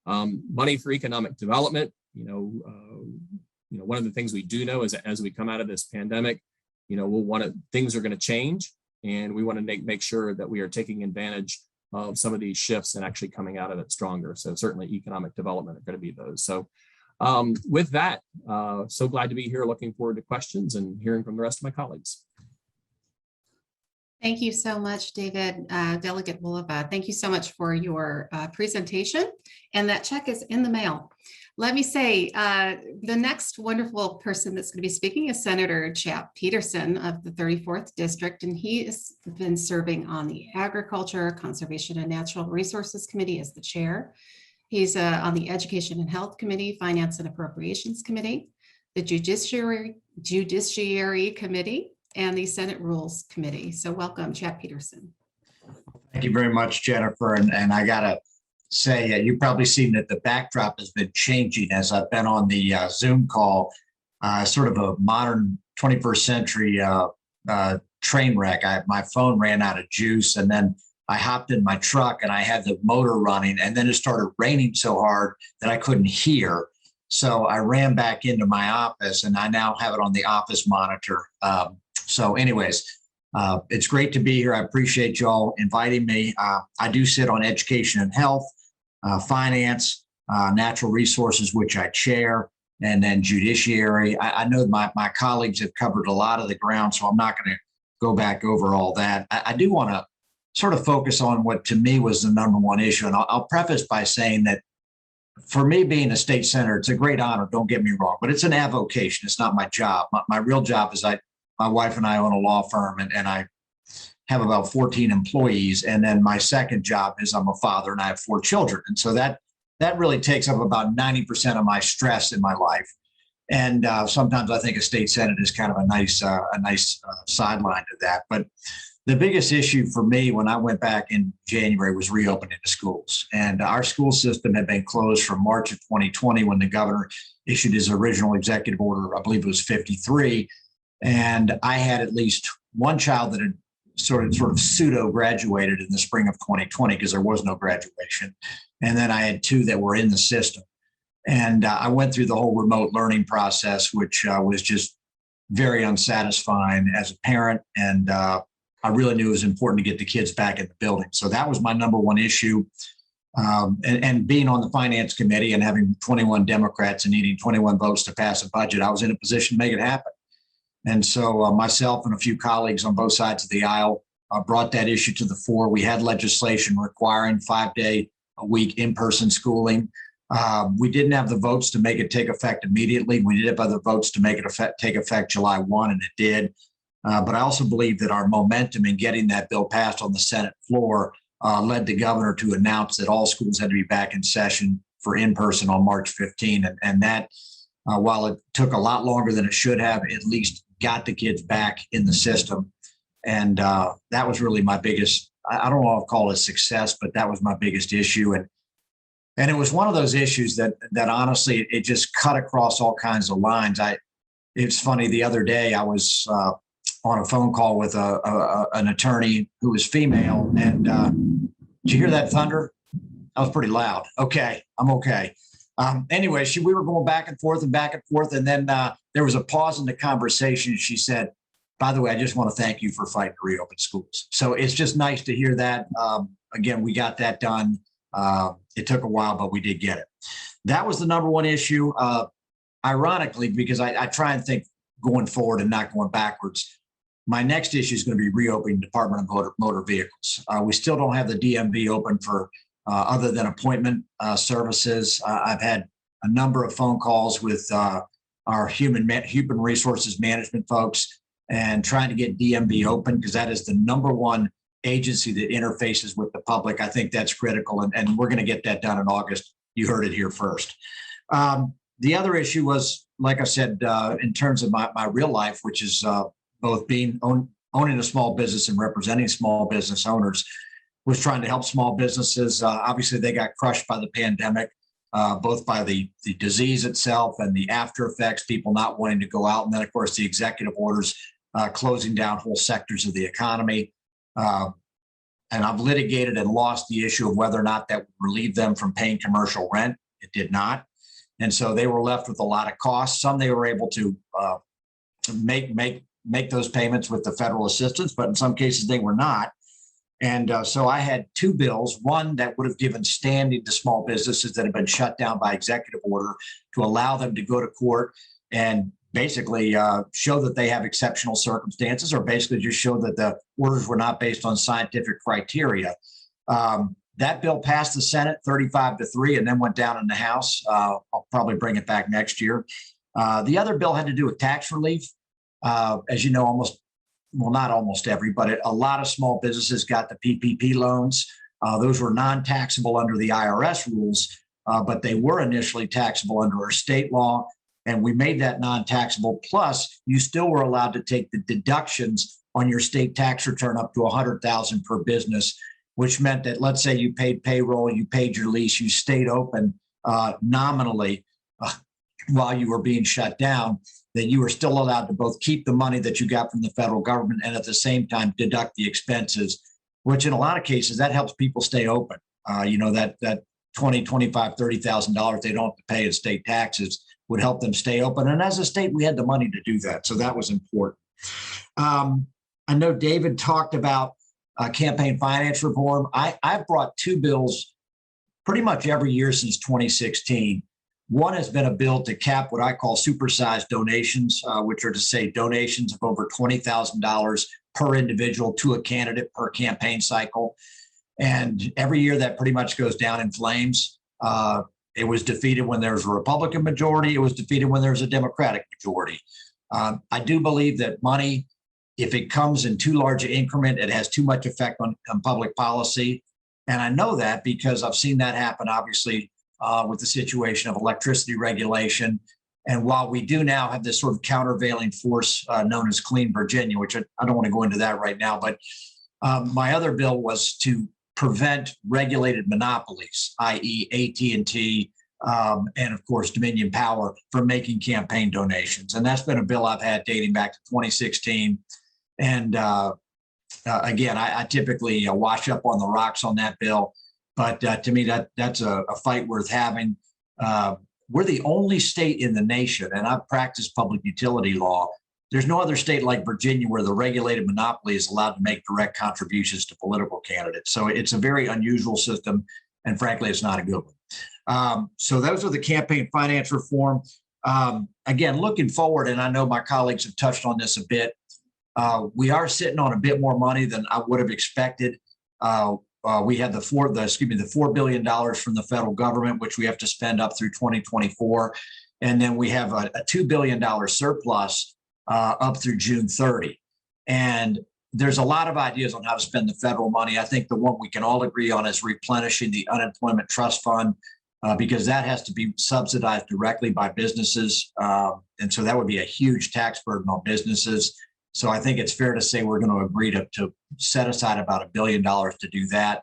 Money for economic development. One of the things we do know is that as we come out of this pandemic, things are going to change. And we want to make sure that we are taking advantage of some of these shifts and actually coming out of it stronger. So certainly economic development are going to be those. So with that, so glad to be here. Looking forward to questions and hearing from the rest of my colleagues. Thank you so much, David. Delegate Bulova, thank you so much for your presentation. And that check is in the mail. Let me say, the next wonderful person that's going to be speaking is Senator Chap Petersen of the 34th District, and he has been serving on the Agriculture, Conservation and Natural Resources Committee as the chair. He's on the Education and Health Committee, Finance and Appropriations Committee, the Judiciary Committee, and the Senate Rules Committee. So welcome, Chap Petersen. Thank you very much, Jennifer. And I gotta say, you've probably seen that the backdrop has been changing as I've been on the Zoom call, sort of a modern 21st century train wreck. My phone ran out of juice, and then I hopped in my truck and I had the motor running, and then it started raining so hard that I couldn't hear. So I ran back into my office, and I now have it on the office monitor. So anyways, it's great to be here. I appreciate y'all inviting me. I do sit on Education and Health, Finance, Natural Resources, which I chair, and then Judiciary. I know my colleagues have covered a lot of the ground, so I'm not going to go back over all that. I do want to sort of focus on what to me was the number one issue. And I'll preface by saying that for me, being a state senator, it's a great honor, don't get me wrong, but it's an avocation. It's not my job. My real job is my wife and I own a law firm, and I have about 14 employees. And then my second job is I'm a father and I have 4 children. And so that really takes up about 90% of my stress in my life. And sometimes I think a state senate is kind of a nice sideline to that. But the biggest issue for me when I went back in January was reopening the schools. And our school system had been closed from March of 2020 when the governor issued his original executive order. I believe it was 53. And I had at least one child that had sort of pseudo graduated in the spring of 2020 because there was no graduation. And then I had 2 that were in the system. And I went through the whole remote learning process, which was just very unsatisfying as a parent. And I really knew it was important to get the kids back in the building. So that was my number one issue. And being on the finance committee and having 21 Democrats and needing 21 votes to pass a budget, I was in a position to make it happen. And so myself and a few colleagues on both sides of the aisle brought that issue to the fore. We had legislation requiring 5-day-a-week in-person schooling. We didn't have the votes to make it take effect immediately. We did have other votes to make it take effect July 1, and it did. But I also believe that our momentum in getting that bill passed on the Senate floor led the governor to announce that all schools had to be back in session for in-person on March 15. And that, while it took a lot longer than it should have, at least got the kids back in the system. And that was really my biggest, I don't know if I'll call it a success, but that was my biggest issue. And it was one of those issues that honestly, it just cut across all kinds of lines. It's funny, the other day I was on a phone call with an attorney who was female. And did you hear that thunder? That was pretty loud. Okay, I'm okay. Anyway, we were going back and forth. And then there was a pause in the conversation. She said, by the way, I just want to thank you for fighting to reopen schools. So it's just nice to hear that. Again, we got that done. It took a while, but we did get it. That was the number one issue. Ironically, because I try and think going forward and not going backwards. My next issue is going to be reopening Department of Motor Vehicles. We still don't have the DMV open for other than appointment services. I've had a number of phone calls with our human resources management folks and trying to get DMV open, because that is the number one agency that interfaces with the public. I think that's critical, and we're going to get that done in August. You heard it here first. The other issue was, like I said, in terms of my real life, which is both owning a small business and representing small business owners, was trying to help small businesses. Obviously, they got crushed by the pandemic, both by the disease itself and the after effects, people not wanting to go out. And then, of course, the executive orders closing down whole sectors of the economy. And I've litigated and lost the issue of whether or not that would relieve them from paying commercial rent. It did not. And so they were left with a lot of costs. Some they were able to make those payments with the federal assistance, but in some cases they were not. And so I had two bills, one that would have given standing to small businesses that have been shut down by executive order to allow them to go to court and basically show that they have exceptional circumstances, or basically just show that the orders were not based on scientific criteria. That bill passed the Senate 35-3 and then went down in the House. I'll probably bring it back next year. The other bill had to do with tax relief. As you know, not almost every, but a lot of small businesses got the PPP loans. Those were non-taxable under the IRS rules, but they were initially taxable under our state law. And we made that non-taxable. Plus, you still were allowed to take the deductions on your state tax return up to $100,000 per business, which meant that, let's say you paid payroll, you paid your lease, you stayed open nominally while you were being shut down, that you were still allowed to both keep the money that you got from the federal government and at the same time deduct the expenses, which in a lot of cases, that helps people stay open. That $20,000, $25,000, $30,000 they don't have to pay in state taxes would help them stay open. And as a state, we had the money to do that. So that was important. I know David talked about campaign finance reform. I've brought two bills pretty much every year since 2016. One has been a bill to cap what I call supersized donations, which are to say donations of over $20,000 per individual to a candidate per campaign cycle. And every year that pretty much goes down in flames. It was defeated when there was a Republican majority. It was defeated when there was a Democratic majority. I do believe that money, if it comes in too large an increment, it has too much effect on public policy. And I know that because I've seen that happen, obviously, with the situation of electricity regulation. And while we do now have this sort of countervailing force known as Clean Virginia, which I don't want to go into that right now, but my other bill was to prevent regulated monopolies, i.e. AT&T, and of course, Dominion Power, from making campaign donations. And that's been a bill I've had dating back to 2016. And again, I typically wash up on the rocks on that bill. But to me, that's a fight worth having. We're the only state in the nation, and I've practiced public utility law. There's no other state like Virginia where the regulated monopoly is allowed to make direct contributions to political candidates. So it's a very unusual system. And frankly, it's not a good one. So those are the campaign finance reform. Again, looking forward, and I know my colleagues have touched on this a bit, we are sitting on a bit more money than I would have expected. We had the $4 billion from the federal government, which we have to spend up through 2024. And then we have a $2 billion surplus up through June 30. And there's a lot of ideas on how to spend the federal money. I think the one we can all agree on is replenishing the unemployment trust fund, because that has to be subsidized directly by businesses. And so that would be a huge tax burden on businesses. So I think it's fair to say we're going to agree to set aside about $1 billion to do that.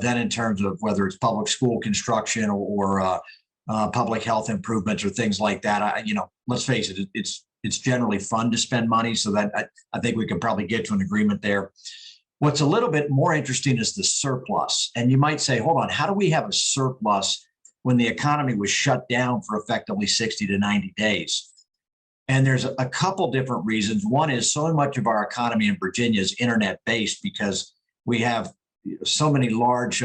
Then in terms of whether it's public school construction or public health improvements or things like that, let's face it, it's generally fun to spend money. So that I think we could probably get to an agreement there. What's a little bit more interesting is the surplus. And you might say, hold on, how do we have a surplus when the economy was shut down for effectively 60 to 90 days? And there's a couple different reasons. One is so much of our economy in Virginia is internet-based because we have so many large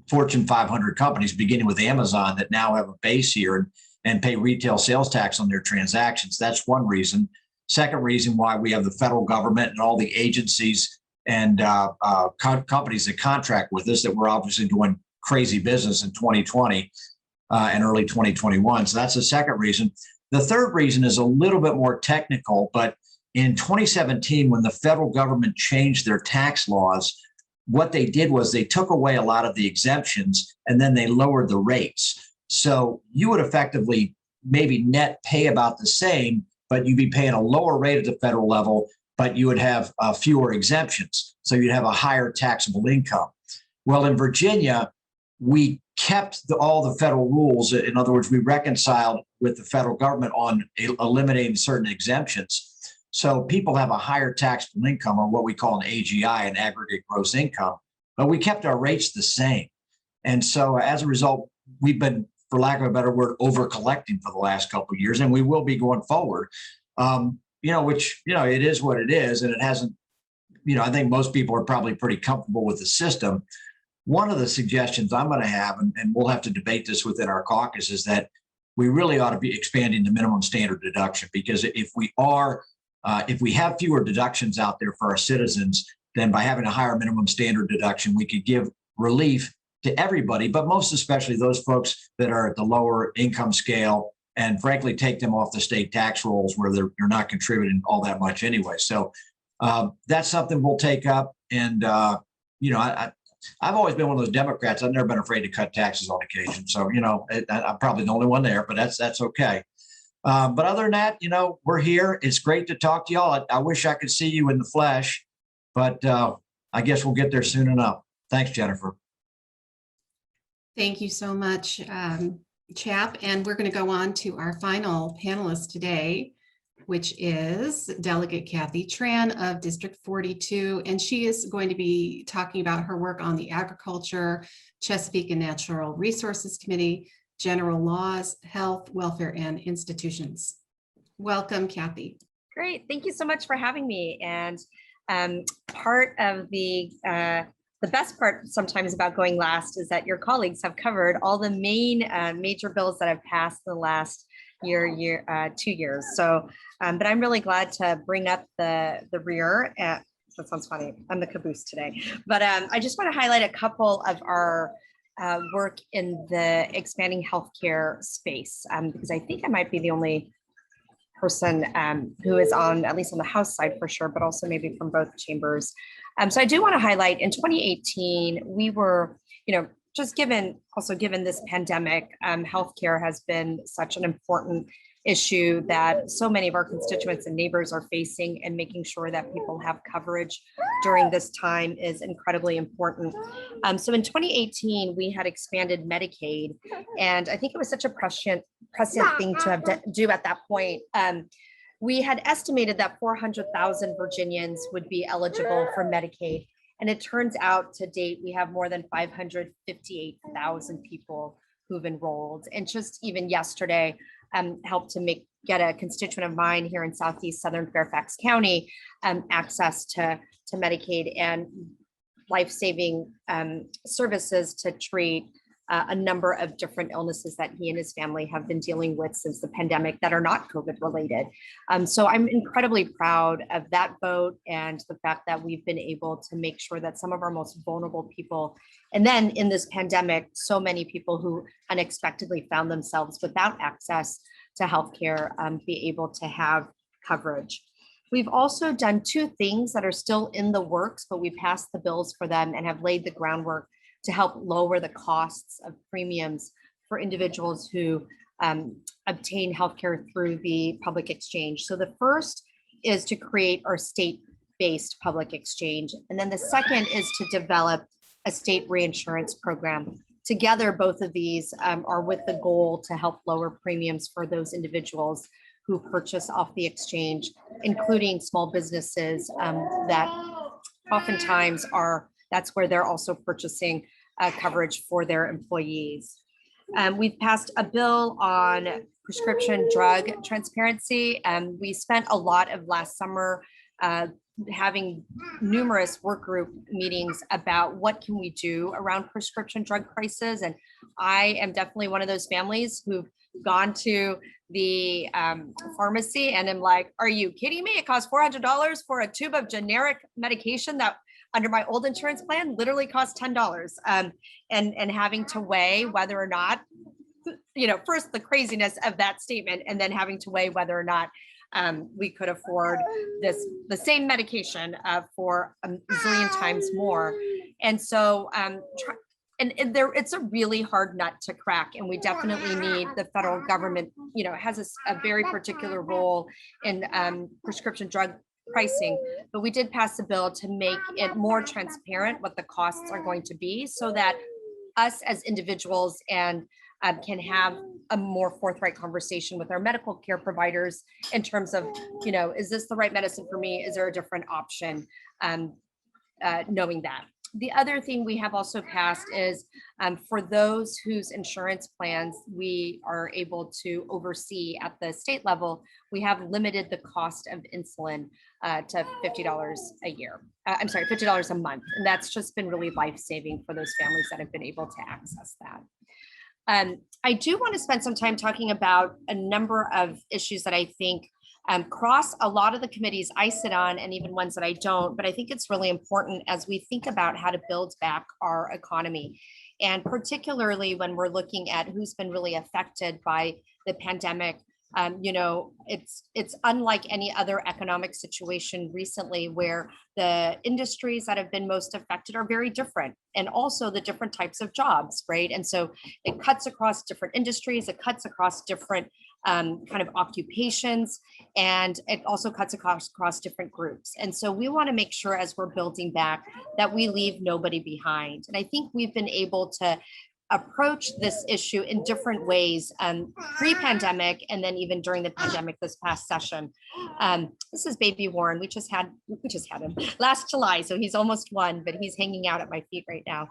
Fortune 500 companies, beginning with Amazon, that now have a base here and pay retail sales tax on their transactions. That's one reason. Second reason why we have the federal government and all the agencies and companies that contract with us, that we're obviously doing crazy business in 2020 and early 2021. So that's the second reason. The third reason is a little bit more technical, but in 2017, when the federal government changed their tax laws, what they did was they took away a lot of the exemptions and then they lowered the rates. So you would effectively maybe net pay about the same, but you'd be paying a lower rate at the federal level, but you would have fewer exemptions. So you'd have a higher taxable income. Well, in Virginia, we kept all the federal rules. In other words, we reconciled with the federal government on eliminating certain exemptions. So people have a higher taxable income, or what we call an AGI, an aggregate gross income, but we kept our rates the same. And so as a result, we've been, for lack of a better word, over collecting for the last couple of years, and we will be going forward. Which it is what it is, and it hasn't. I think most people are probably pretty comfortable with the system. One of the suggestions I'm going to have, and we'll have to debate this within our caucus, is that we really ought to be expanding the minimum standard deduction, because if we have fewer deductions out there for our citizens, then by having a higher minimum standard deduction, we could give relief to everybody, but most especially those folks that are at the lower income scale, and frankly, take them off the state tax rolls where they're not contributing all that much anyway. So that's something we'll take up. And, I've always been one of those Democrats. I've never been afraid to cut taxes on occasion. So, I'm probably the only one there, but that's okay. But other than that, we're here. It's great to talk to y'all. I wish I could see you in the flesh, but I guess we'll get there soon enough. Thanks, Jennifer. Thank you so much, Chap. And we're going to go on to our final panelist today, which is Delegate Kathy Tran of District 42. And she is going to be talking about her work on the Agriculture, Chesapeake and Natural Resources Committee, General Laws, Health, Welfare, and Institutions. Welcome, Kathy. Great. Thank you so much for having me. And part of the best part sometimes about going last is that your colleagues have covered all the main major bills that have passed in the last 2 years. So, but I'm really glad to bring up the rear. That sounds funny. I'm the caboose today. But I just want to highlight a couple of our work in the expanding healthcare space, because I think I might be the only person who is on, at least on the House side for sure, but also maybe from both chambers. So I do want to highlight in 2018, we were, just given this pandemic, healthcare has been such an important issue that so many of our constituents and neighbors are facing, and making sure that people have coverage during this time is incredibly important. So in 2018, we had expanded Medicaid, and I think it was such a prescient thing to do at that point. We had estimated that 400,000 Virginians would be eligible for Medicaid. And it turns out to date, we have more than 558,000 people who've enrolled. And just even yesterday, helped to get a constituent of mine here in Southeast Southern Fairfax County access to Medicaid. And life-saving services to treat a number of different illnesses that he and his family have been dealing with since the pandemic that are not COVID related. So I'm incredibly proud of that vote and the fact that we've been able to make sure that some of our most vulnerable people, and then in this pandemic, so many people who unexpectedly found themselves without access to healthcare, be able to have coverage. We've also done two things that are still in the works, but we passed the bills for them and have laid the groundwork to help lower the costs of premiums for individuals who obtain healthcare through the public exchange. So the first is to create our state-based public exchange. And then the second is to develop a state reinsurance program. Together, both of these are with the goal to help lower premiums for those individuals who purchase off the exchange, including small businesses that oftentimes that's where they're also purchasing coverage for their employees. We've passed a bill on prescription drug transparency. We spent a lot of last summer having numerous work group meetings about what can we do around prescription drug prices. And I am definitely one of those families who've gone to the pharmacy and I'm like, are you kidding me? It costs $400 for a tube of generic medication that under my old insurance plan literally cost $10, and having to weigh whether or not, first the craziness of that statement, and then having to weigh whether or not we could afford the same medication for a zillion times more. And so it's a really hard nut to crack, and we definitely need the federal government, has a very particular role in prescription drug pricing, but we did pass a bill to make it more transparent what the costs are going to be so that us as individuals and can have a more forthright conversation with our medical care providers in terms of, is this the right medicine for me? Is there a different option? Knowing that. The other thing we have also passed is for those whose insurance plans we are able to oversee at the state level, we have limited the cost of insulin to $50 a year. $50 a month. And that's just been really life-saving for those families that have been able to access that. I do want to spend some time talking about a number of issues that I think cross a lot of the committees I sit on and even ones that I don't, but I think it's really important as we think about how to build back our economy. And particularly when we're looking at who's been really affected by the pandemic. It's unlike any other economic situation recently where the industries that have been most affected are very different, and also the different types of jobs, right? And so it cuts across different industries, it cuts across different kind of occupations, and it also cuts across different groups. And so we want to make sure as we're building back that we leave nobody behind. And I think we've been able to approach this issue in different ways pre-pandemic and then even during the pandemic this past session. This is baby Warren. We just had him last July, so he's almost 1, but he's hanging out at my feet right now.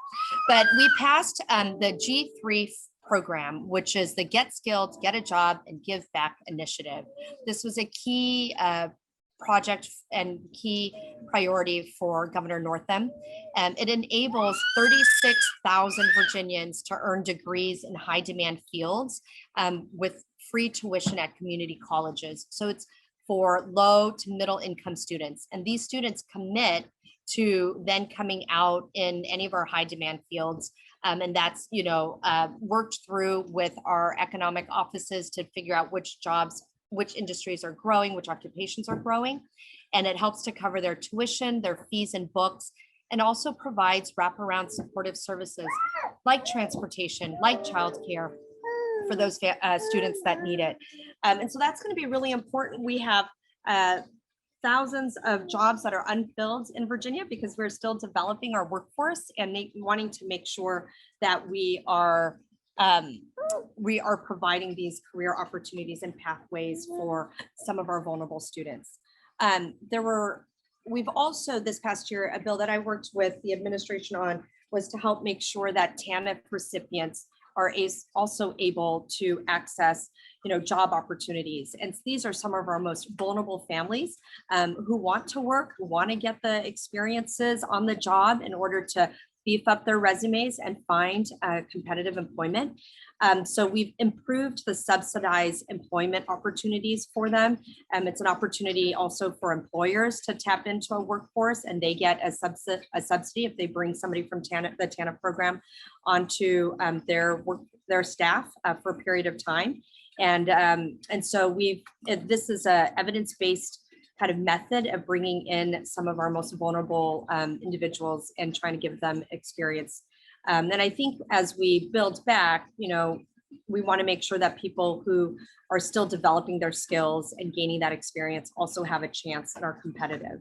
But we passed the G3 program, which is the Get Skilled, Get a Job, and Give Back initiative. This was a key project and key priority for Governor Northam. It enables 36,000 Virginians to earn degrees in high demand fields with free tuition at community colleges. So it's for low to middle income students. And these students commit to then coming out in any of our high demand fields. And that's, worked through with our economic offices to figure out which jobs, which industries are growing, which occupations are growing. And it helps to cover their tuition, their fees and books, and also provides wraparound supportive services like transportation, like childcare for those students that need it. And so that's going to be really important. We have thousands of jobs that are unfilled in Virginia because we're still developing our workforce and wanting to make sure that we are providing these career opportunities and pathways for some of our vulnerable students. We've also this past year, a bill that I worked with the administration on was to help make sure that TANF recipients are also able to access, job opportunities. And these are some of our most vulnerable families who want to work, who want to get the experiences on the job in order to beef up their resumes and find competitive employment. So we've improved the subsidized employment opportunities for them. It's an opportunity also for employers to tap into a workforce, and they get a subsidy if they bring somebody from the TANF program onto their staff for a period of time. And so this is a evidence-based kind of method of bringing in some of our most vulnerable individuals and trying to give them experience. And I think as we build back, we want to make sure that people who are still developing their skills and gaining that experience also have a chance and are competitive.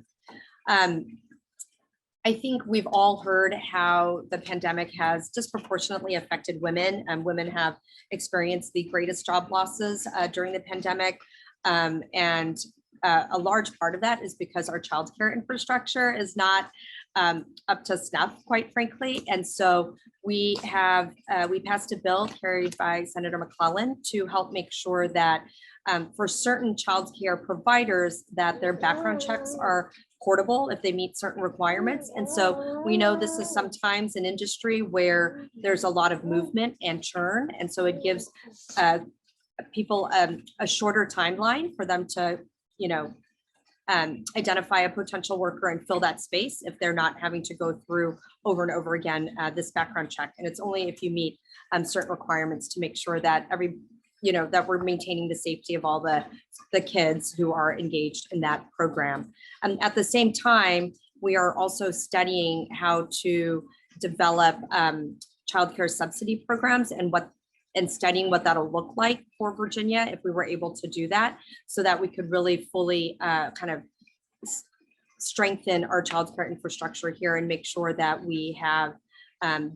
I think we've all heard how the pandemic has disproportionately affected women, and women have experienced the greatest job losses during the pandemic. And a large part of that is because our childcare infrastructure is not up to snuff, quite frankly. And so we passed a bill carried by Senator McClellan to help make sure that for certain childcare providers that their background checks are portable if they meet certain requirements. And so we know this is sometimes an industry where there's a lot of movement and churn. And so it gives people a shorter timeline for them to identify a potential worker and fill that space if they're not having to go through over and over again this background check. And it's only if you meet certain requirements to make sure that that we're maintaining the safety of all the kids who are engaged in that program. At the same time, we are also studying how to develop childcare subsidy programs and studying what that'll look like for Virginia if we were able to do that, so that we could really fully kind of strengthen our childcare infrastructure here and make sure that we have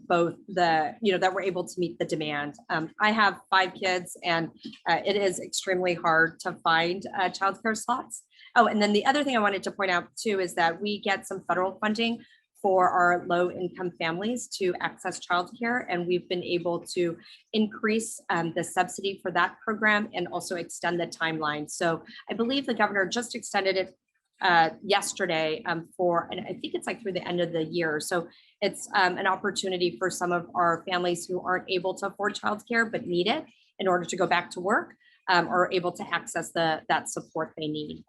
both that we're able to meet the demand. I have 5 kids, and it is extremely hard to find childcare slots. Oh, and then the other thing I wanted to point out too is that we get some federal funding for our low-income families to access childcare, and we've been able to increase the subsidy for that program and also extend the timeline. So I believe the governor just extended it yesterday and I think it's like through the end of the year. So it's an opportunity for some of our families who aren't able to afford childcare but need it in order to go back to work, are able to access that support they need.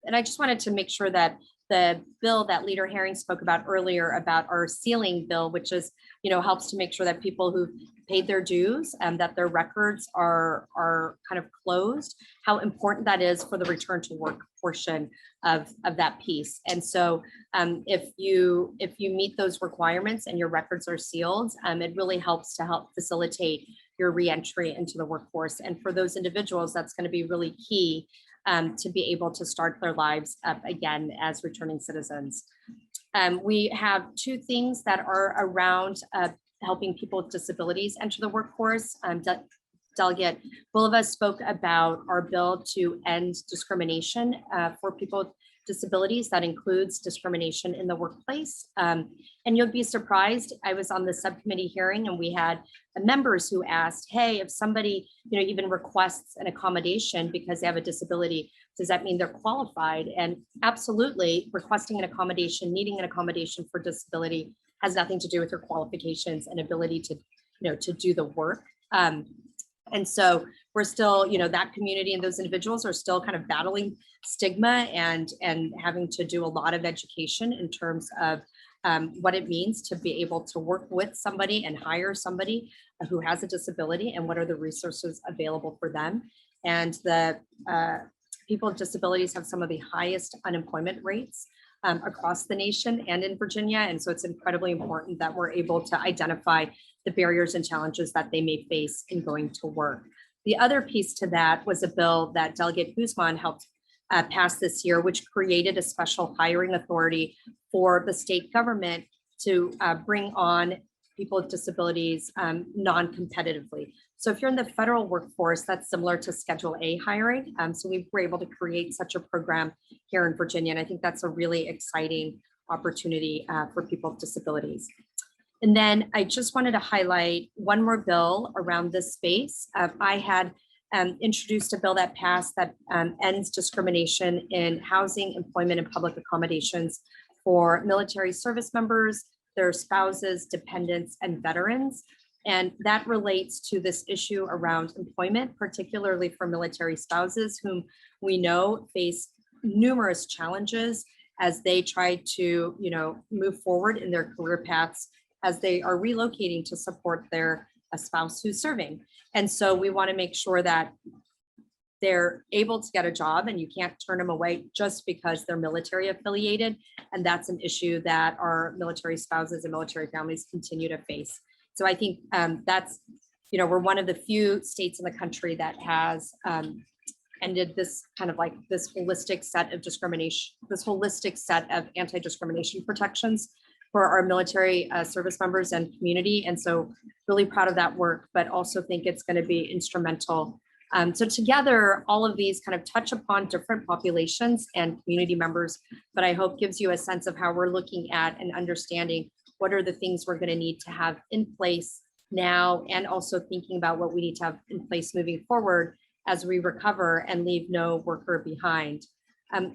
And I just wanted to make sure that the bill that Leader Herring spoke about earlier about our ceiling bill, which is, helps to make sure that people who've paid their dues and that their records are kind of closed, how important that is for the return to work portion of that piece. And so if you meet those requirements and your records are sealed, it really helps to facilitate your reentry into the workforce. And for those individuals, that's going to be really key to be able to start their lives up again as returning citizens. We have 2 things that are around helping people with disabilities enter the workforce. Delegate Bulova spoke about our bill to end discrimination for people with disabilities. That includes discrimination in the workplace. And you'll be surprised, I was on the subcommittee hearing and we had members who asked, hey, if somebody even requests an accommodation because they have a disability, does that mean they're qualified? And absolutely, requesting an accommodation, needing an accommodation for disability has nothing to do with your qualifications and ability to do the work. And so we're still, that community and those individuals are still kind of battling stigma and having to do a lot of education in terms of what it means to be able to work with somebody and hire somebody who has a disability and what are the resources available for them. And the people with disabilities have some of the highest unemployment rates across the nation and in Virginia. And so it's incredibly important that we're able to identify the barriers and challenges that they may face in going to work. The other piece to that was a bill that Delegate Guzman helped pass this year, which created a special hiring authority for the state government to bring on people with disabilities non-competitively. So if you're in the federal workforce, that's similar to Schedule A hiring. So we were able to create such a program here in Virginia. And I think that's a really exciting opportunity for people with disabilities. And then I just wanted to highlight one more bill around this space. I had introduced a bill that passed that ends discrimination in housing, employment, and public accommodations for military service members, their spouses, dependents, and veterans. And that relates to this issue around employment, particularly for military spouses, whom we know face numerous challenges as they try to, move forward in their career paths as they are relocating to support their spouse who's serving. And so we want to make sure that they're able to get a job, and you can't turn them away just because they're military affiliated. And that's an issue that our military spouses and military families continue to face. So I think that's, we're one of the few states in the country that has ended this kind of like this holistic set of discrimination, this holistic set of anti-discrimination protections for our military service members and community. And so really proud of that work, but also think it's going to be instrumental. So together, all of these kind of touch upon different populations and community members, but I hope gives you a sense of how we're looking at and understanding what are the things we're going to need to have in place now, and also thinking about what we need to have in place moving forward as we recover and leave no worker behind.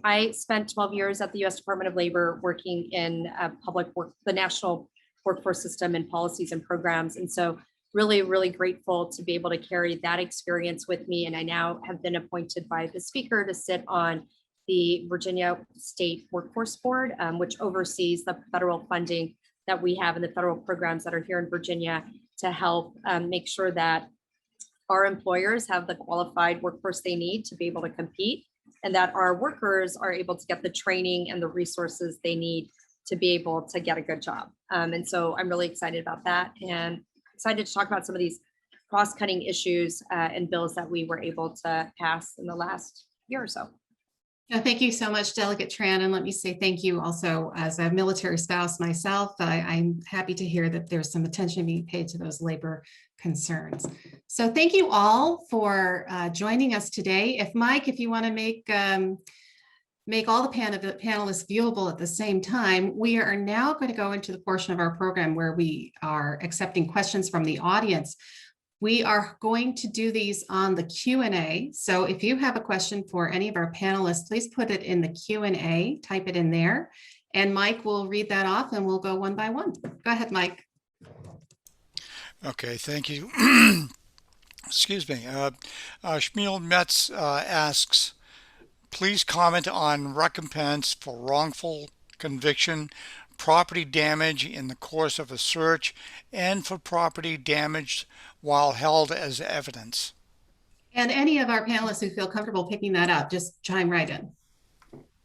I spent 12 years at the U.S. Department of Labor working in public work, the national workforce system and policies and programs. And so really, really grateful to be able to carry that experience with me. And I now have been appointed by the speaker to sit on the Virginia State Workforce Board, which oversees the federal funding that we have and the federal programs that are here in Virginia to help make sure that our employers have the qualified workforce they need to be able to compete, and that our workers are able to get the training and the resources they need to be able to get a good job. And so I'm really excited about that, and excited to talk about some of these cross-cutting issues and bills that we were able to pass in the last year or so. Thank you so much, Delegate Tran. And let me say thank you also as a military spouse myself. I'm happy to hear that there's some attention being paid to those labor concerns. So thank you all for joining us today. If you want to make all the panelists viewable at the same time, we are now going to go into the portion of our program where we are accepting questions from the audience. We are going to do these on the Q&A. So if you have a question for any of our panelists, please put it in the Q&A, type it in there, and Mike will read that off and we'll go one by one. Go ahead, Mike. Okay, thank you. Excuse me. Shmuel Metz asks, please comment on recompense for wrongful conviction, property damage in the course of a search, and for property damaged while held as evidence. And any of our panelists who feel comfortable picking that up, just chime right in.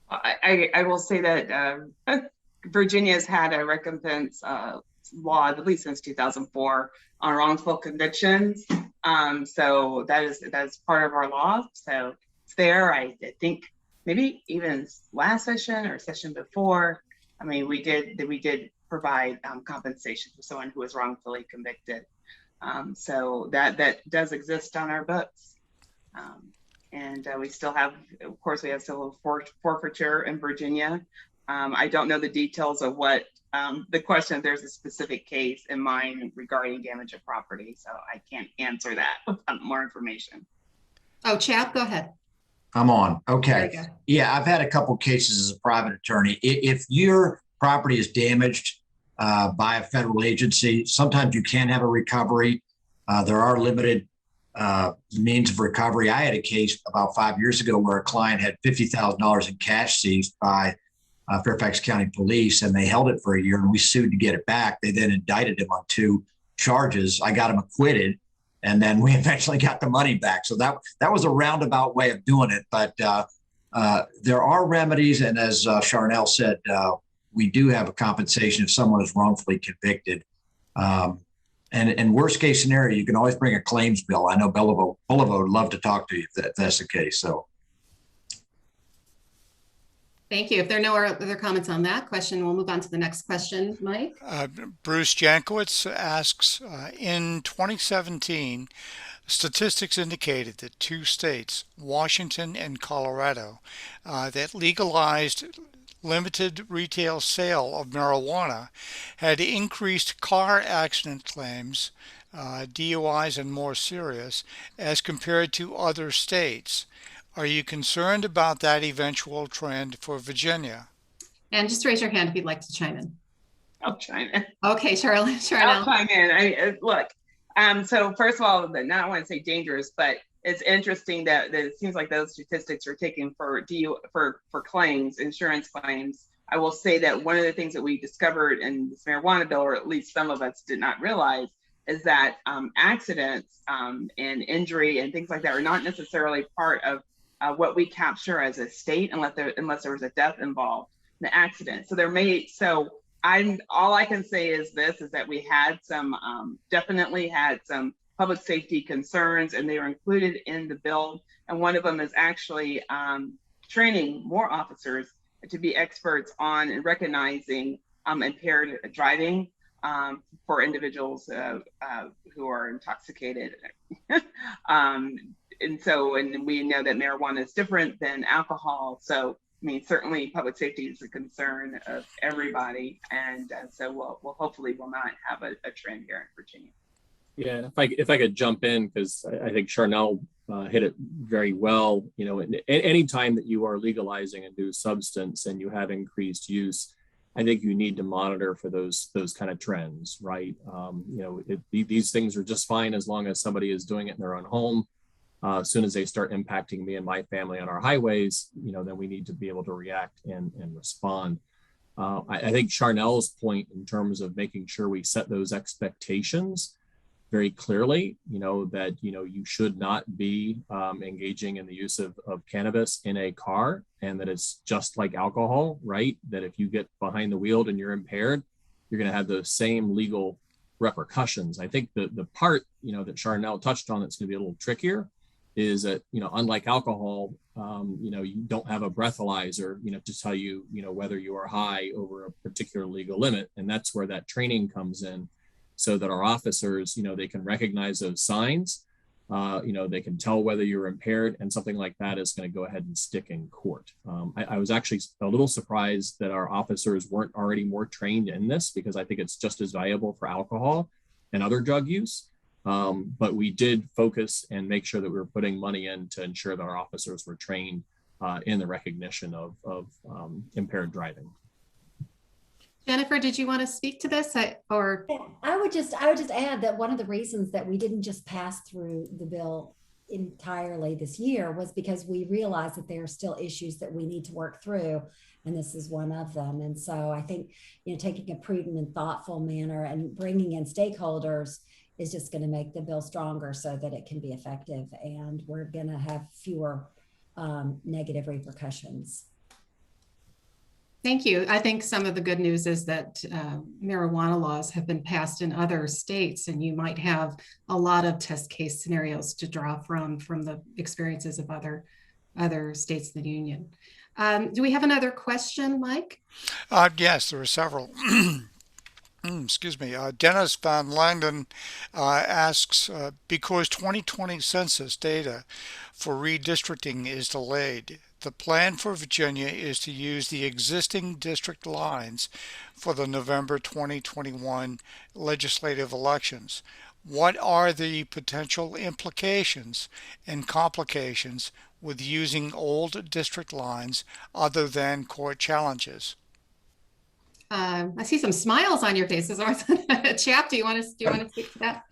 I will say that Virginia's had a recompense law, at least since 2004, on wrongful convictions. So that is part of our law. So it's there. I think maybe even last session or session before, I mean, we did provide compensation for someone who was wrongfully convicted. So that does exist on our books. And we still have, of course, we have civil forfeiture in Virginia. I don't know the details of what the question, if there's a specific case in mind regarding damage of property, so I can't answer that without more information. Oh, Chap, go ahead. I'm on. There you Okay. go. Yeah, I've had a couple cases as a private attorney. If your property is damaged by a federal agency, sometimes you can have a recovery. There are limited means of recovery. I had a case about 5 years ago where a client had $50,000 in cash seized by Fairfax County Police, and they held it for a year, and we sued to get it back. They then indicted him on 2 charges. I got him acquitted, and then we eventually got the money back. So that was a roundabout way of doing it. But there are remedies, and as Charnel said, we do have a compensation if someone is wrongfully convicted. And worst case scenario, you can always bring a claims bill. I know Bulova would love to talk to you if that's the case. So. Thank you. If there are no other comments on that question, we'll move on to the next question. Mike? Bruce Jankowitz asks, in 2017, statistics indicated that 2 states, Washington and Colorado, that legalized limited retail sale of marijuana had increased car accident claims, DUIs and more serious, as compared to other states. Are you concerned about that eventual trend for Virginia? And just raise your hand if you'd like to chime in. I'll chime in. Okay, Charlotte. I'll Charlotte. chime in. Look, so first of all, not I want to say dangerous, but it's interesting that it seems like those statistics are taken for claims, insurance claims. I will say that one of the things that we discovered in this marijuana bill, or at least some of us did not realize, is that accidents and injury and things like that are not necessarily part of what we capture as a state unless there was a death involved in the accident. So all I can say is that we had definitely had some public safety concerns, and they were included in the bill. And one of them is actually training more officers to be experts on and recognizing impaired driving for individuals who are intoxicated. And we know that marijuana is different than alcohol. So, I mean, certainly public safety is a concern of everybody. And so we'll hopefully will not have a trend here in Virginia. Yeah, if I could jump in, because I think Charnel hit it very well. You know, any time that you are legalizing a new substance and you have increased use, I think you need to monitor for those kind of trends, right? These things are just fine as long as somebody is doing it in their own home. As soon as they start impacting me and my family on our highways, then we need to be able to react and respond. I think Charnel's point in terms of making sure we set those expectations very clearly, that, you should not be engaging in the use of cannabis in a car, and that it's just like alcohol, right? That if you get behind the wheel and you're impaired, you're going to have those same legal repercussions. I think the part, that Charnel touched on that's going to be a little trickier is that, unlike alcohol, you don't have a breathalyzer, to tell you, whether you are high over a particular legal limit. And that's where that training comes in, so that our officers, they can recognize those signs, they can tell whether you're impaired, and something like that is going to go ahead and stick in court. I was actually a little surprised that our officers weren't already more trained in this, because I think it's just as valuable for alcohol and other drug use. But we did focus and make sure that we were putting money in to ensure that our officers were trained in the recognition of impaired driving. Jennifer, did you want to speak to this? I would just add that one of the reasons that we didn't just pass through the bill entirely this year was because we realized that there are still issues that we need to work through, and this is one of them. And so I think, taking a prudent and thoughtful manner and bringing in stakeholders is just going to make the bill stronger so that it can be effective, and we're going to have fewer negative repercussions. Thank you. I think some of the good news is that marijuana laws have been passed in other states, and you might have a lot of test case scenarios to draw from the experiences of other states in the union. Do we have another question, Mike? Yes, there are several. Excuse me. Dennis Van Langdon asks, because 2020 census data for redistricting is delayed, the plan for Virginia is to use the existing district lines for the November 2021 legislative elections. What are the potential implications and complications with using old district lines other than court challenges? I see some smiles on your faces. Chap, do you want to speak to that?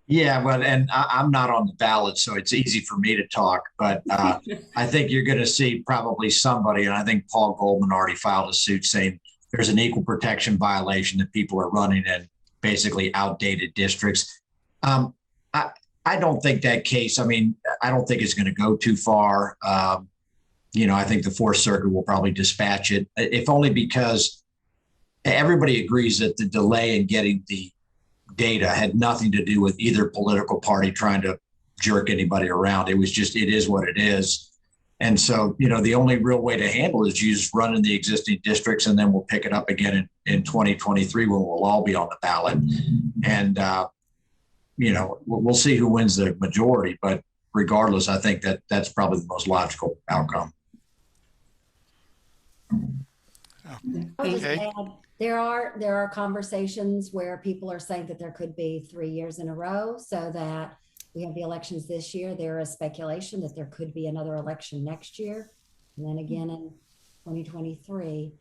Yeah, well, and I'm not on the ballot, so it's easy for me to talk, but I think you're going to see probably somebody, and I think Paul Goldman already filed a suit saying there's an equal protection violation that people are running in basically outdated districts. I don't think that case, I don't think it's going to go too far. I think the Fourth Circuit will probably dispatch it, if only because everybody agrees that the delay in getting the data had nothing to do with either political party trying to jerk anybody around. It was just, it is what it is. And so, the only real way to handle it is you just run in the existing districts, and then we'll pick it up again in 2023 when we'll all be on the ballot. And, we'll see who wins the majority, but regardless, I think that's probably the most logical outcome. I would just Okay. add, there are conversations where people are saying that there could be 3 years in a row, so that we have the elections this year. There is speculation that there could be another election next year, and then again in 2023.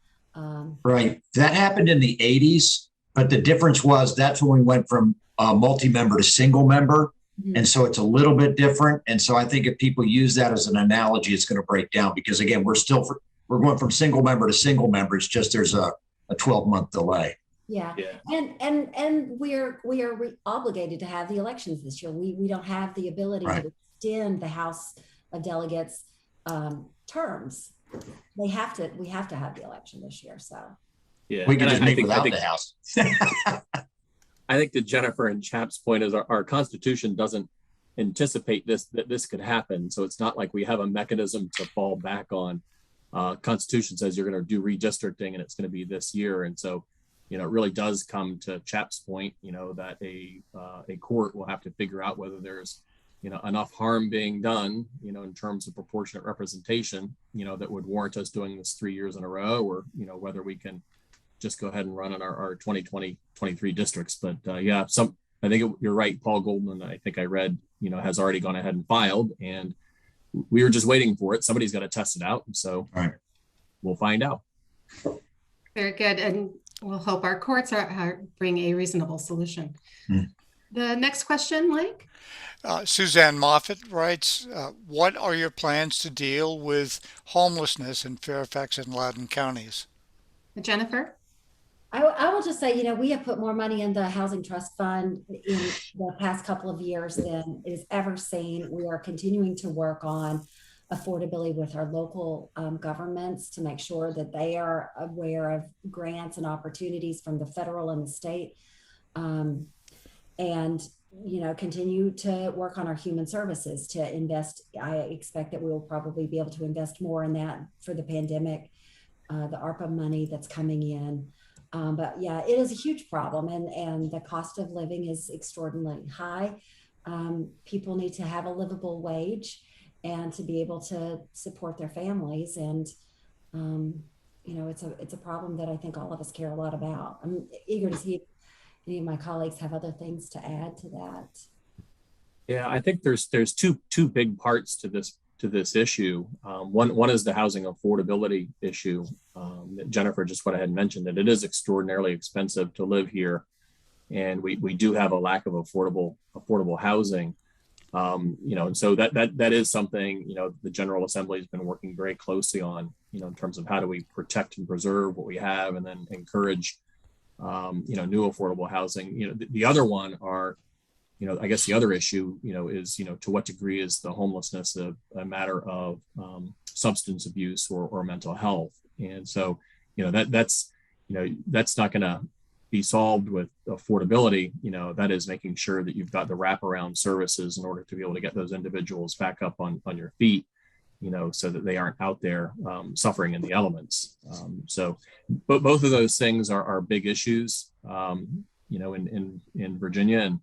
Right. That happened in the 80s, but the difference was that's when we went from multi-member to single member. And so it's a little bit different. And so I think if people use that as an analogy, it's going to break down because again, we're going from single member to single member. It's just there's a 12-month delay. Yeah. And we are obligated to have the elections this year. We don't have the ability to extend the House of Delegates terms. We have to have the election this year. So Yeah, we can and just meet without the House. I think that Jennifer and Chap's point is our Constitution doesn't anticipate that this could happen. So it's not like we have a mechanism to fall back on. Constitution says you're going to do redistricting and it's going to be this year. And so, it really does come to Chap's point, that a court will have to figure out whether there's, enough harm being done, in terms of proportionate representation, that would warrant us doing this 3 years in a row, or, whether we can just go ahead and run in our 2020-23 districts. But I think you're right. Paul Goldman, I think I read, has already gone ahead and filed, and we were just waiting for it. Somebody's got to test it out. And so we'll find out. Very good. And we'll hope our courts bring a reasonable solution. The next question, Mike. Suzanne Moffett writes, what are your plans to deal with homelessness in Fairfax and Loudoun counties? Jennifer? I will just say, we have put more money in the Housing Trust Fund in the past couple of years than it has ever seen. We are continuing to work on affordability with our local governments to make sure that they are aware of grants and opportunities from the federal and the state. And continue to work on our human services to invest. I expect that we will probably be able to invest more in that for the pandemic, the ARPA money that's coming in. But yeah, it is a huge problem, and the cost of living is extraordinarily high. People need to have a livable wage and to be able to support their families. And, it's a problem that I think all of us care a lot about. I'm eager to see if any of my colleagues have other things to add to that. Yeah, I think there's two big parts to this issue. One is the housing affordability issue that Jennifer just went ahead and mentioned, that it is extraordinarily expensive to live here, and we do have a lack of affordable housing. And so that is something the General Assembly has been working very closely on, in terms of how do we protect and preserve what we have, and then encourage new affordable housing. The other one are, I guess the other issue, is, to what degree is the homelessness a matter of substance abuse or mental health? And so, that's not going to be solved with affordability. That is making sure that you've got the wraparound services in order to be able to get those individuals back up on your feet, so that they aren't out there suffering in the elements. But both of those things are big issues, in Virginia. And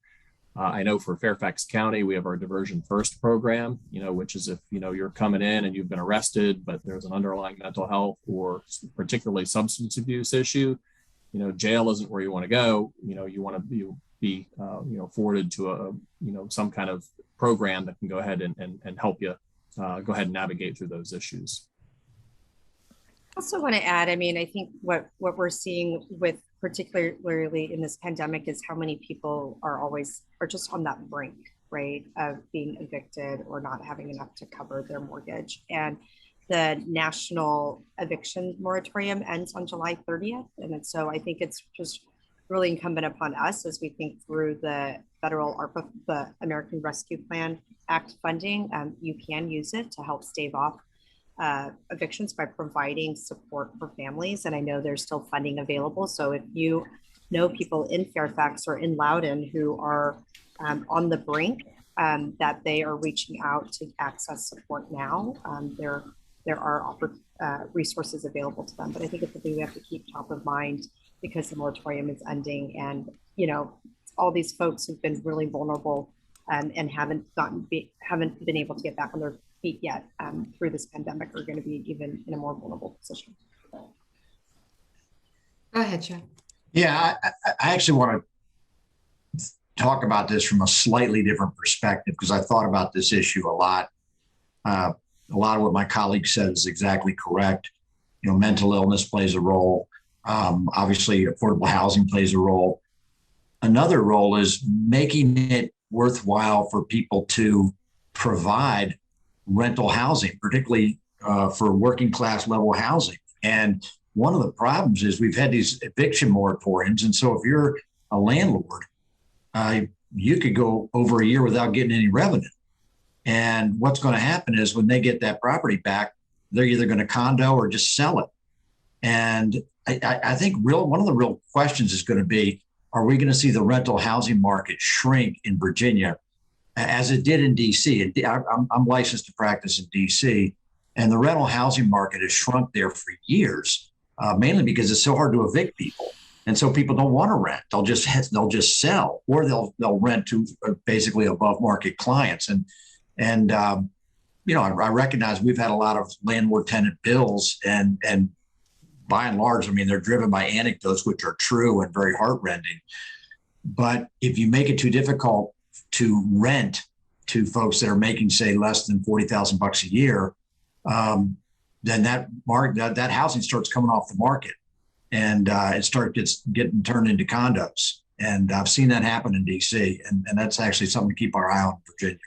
I know for Fairfax County, we have our Diversion First program, which is if, you're coming in and you've been arrested, but there's an underlying mental health or particularly substance abuse issue, jail isn't where you want to go. You want to be forwarded to some kind of program that can go ahead and help you go ahead and navigate through those issues. I also want to add, I think what we're seeing with particularly in this pandemic is how many people are just on that brink, right, of being evicted or not having enough to cover their mortgage. And the national eviction moratorium ends on July 30th. And so I think it's just really incumbent upon us as we think through the federal ARPA, the American Rescue Plan Act funding. You can use it to help stave off evictions by providing support for families. And I know there's still funding available. So if you know people in Fairfax or in Loudoun who are on the brink, that they are reaching out to access support now, there are resources available to them. But I think it's something we have to keep top of mind because the moratorium is ending, and all these folks who've been really vulnerable and haven't been able to get back on their feet yet through this pandemic are going to be even in a more vulnerable position. Go ahead, Chap. Yeah, I actually want to talk about this from a slightly different perspective because I thought about this issue a lot. A lot of what my colleague said is exactly correct. You know, mental illness plays a role. Obviously, affordable housing plays a role. Another role is making it worthwhile for people to provide rental housing, particularly for working class level housing. And one of the problems is we've had these eviction moratoriums. And so if you're a landlord, you could go over a year without getting any revenue. And what's going to happen is when they get that property back, they're either going to condo or just sell it. And I think one of the real questions is going to be, are we going to see the rental housing market shrink in Virginia as it did in DC? I'm licensed to practice in DC, and the rental housing market has shrunk there for years, mainly because it's so hard to evict people. And so people don't want to rent. They'll just sell, or they'll rent to basically above market clients. And you know, I recognize we've had a lot of landlord tenant bills, and by and large, I mean, they're driven by anecdotes, which are true and very heartrending. But if you make it too difficult to rent to folks that are making, say, less than $40,000 a year, then that housing starts coming off the market, and it gets getting turned into condos. And I've seen that happen in DC, and that's actually something to keep our eye on in Virginia.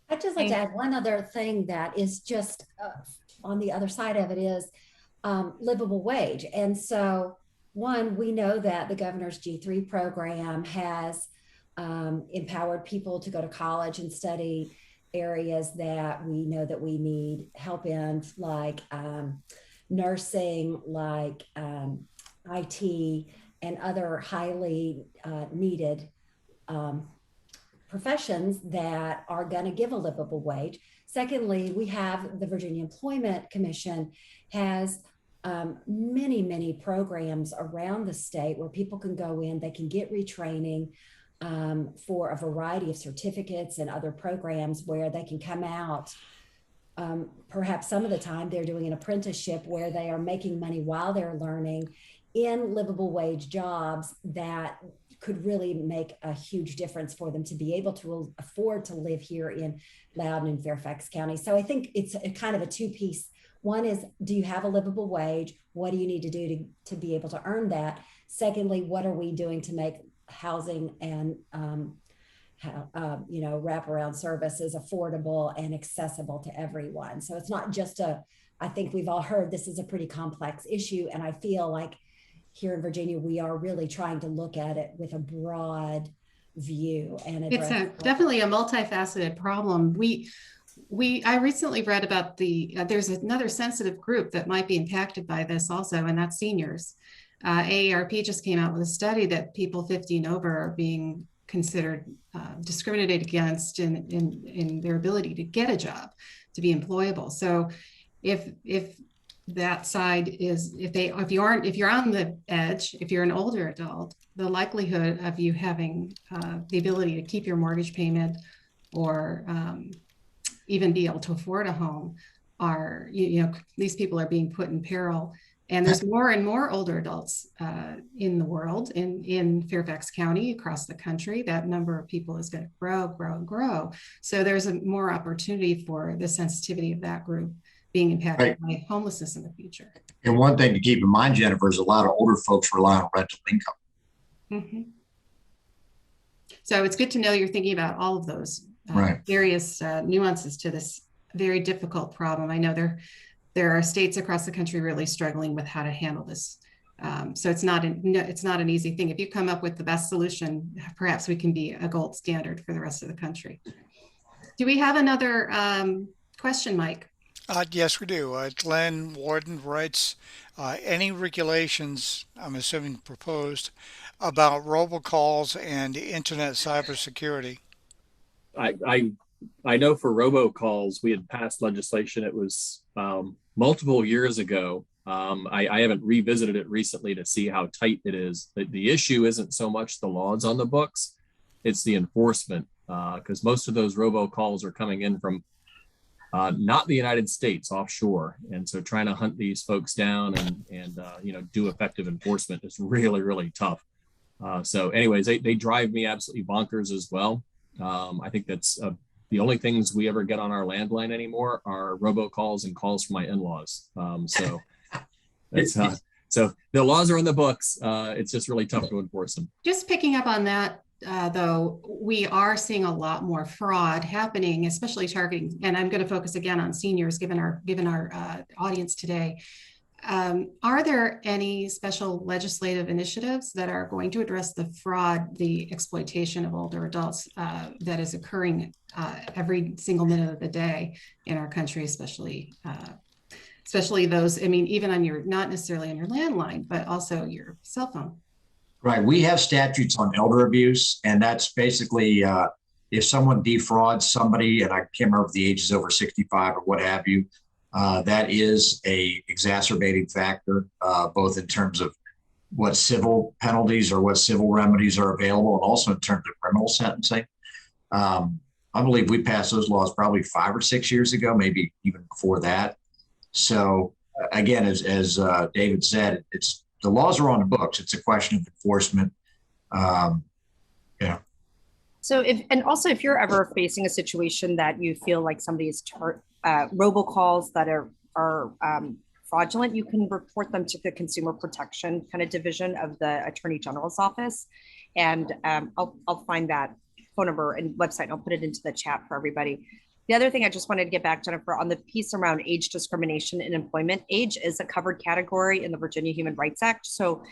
I'd just like to add one other thing that is just on the other side of it is livable wage. And so one, we know that the governor's G3 program has empowered people to go to college and study areas that we know that we need help in, like nursing, like IT, and other highly needed professions that are going to give a livable wage. Secondly, we have the Virginia Employment Commission has many programs around the state where people can go in, they can get retraining for a variety of certificates and other programs where they can come out. Perhaps some of the time they're doing an apprenticeship where they are making money while they're learning in livable wage jobs that could really make a huge difference for them to be able to afford to live here in Loudoun and Fairfax County. So I think it's a kind of a two-piece. One is, do you have a livable wage? What do you need to do to be able to earn that? Secondly, what are we doing to make housing and wraparound services affordable and accessible to everyone? So it's not just I think we've all heard this is a pretty complex issue, and I feel like here in Virginia, we are really trying to look at it with a broad view. And it's definitely a multifaceted problem. I recently read about there's another sensitive group that might be impacted by this also, and that's seniors. AARP just came out with a study that people 50 and over are being considered discriminated against in their ability to get a job, to be employable. So if that side is, if you're on the edge, if you're an older adult, the likelihood of you having the ability to keep your mortgage payment or even be able to afford a home are, these people are being put in peril. And there's more and more older adults in the world, in Fairfax County, across the country. That number of people is going to grow. So there's more opportunity for the sensitivity of that group being impacted by homelessness in the future. And one thing to keep in mind, Jennifer, is a lot of older folks rely on rental income. Mm-hmm. So it's good to know you're thinking about all of those various nuances to this very difficult problem. I know there are states across the country really struggling with how to handle this. So it's not an easy thing. If you come up with the best solution, perhaps we can be a gold standard for the rest of the country. Do we have another question, Mike? Yes, we do. Glenn Warden writes, any regulations, I'm assuming proposed, about robocalls and internet cybersecurity? I know for robocalls, we had passed legislation. It was multiple years ago. I haven't revisited it recently to see how tight it is. The issue isn't so much the laws on the books, it's the enforcement, because most of those robocalls are coming in from not the United States, offshore. And so trying to hunt these folks down and do effective enforcement is really, really tough. So anyways, they drive me absolutely bonkers as well. I think that's the only things we ever get on our landline anymore are robocalls and calls from my in-laws. So that's so the laws are in the books. It's just really tough to enforce them. Just picking up on that, though, we are seeing a lot more fraud happening, especially targeting, and I'm going to focus again on seniors, given our audience today. Are there any special legislative initiatives that are going to address the fraud, the exploitation of older adults that is occurring every single minute of the day in our country, especially those, I mean, even on your, not necessarily on your landline, but also your cell phone? Right. We have statutes on elder abuse, and that's basically if someone defrauds somebody, and I can't remember if the age is over 65 or what have you, that is a exacerbating factor, both in terms of what civil penalties or what civil remedies are available, and also in terms of criminal sentencing. I believe we passed those laws probably 5 or 6 years ago, maybe even before that. So again, as David said, the laws are on the books. It's a question of enforcement. Yeah. So if you're ever facing a situation that you feel like somebody is robocalls that are fraudulent, you can report them to the Consumer Protection kind of division of the Attorney General's office. And I'll find that phone number and website, and I'll put it into the chat for everybody. The other thing I just wanted to get back, Jennifer, on the piece around age discrimination in employment. Age is a covered category in the Virginia Human Rights Act. So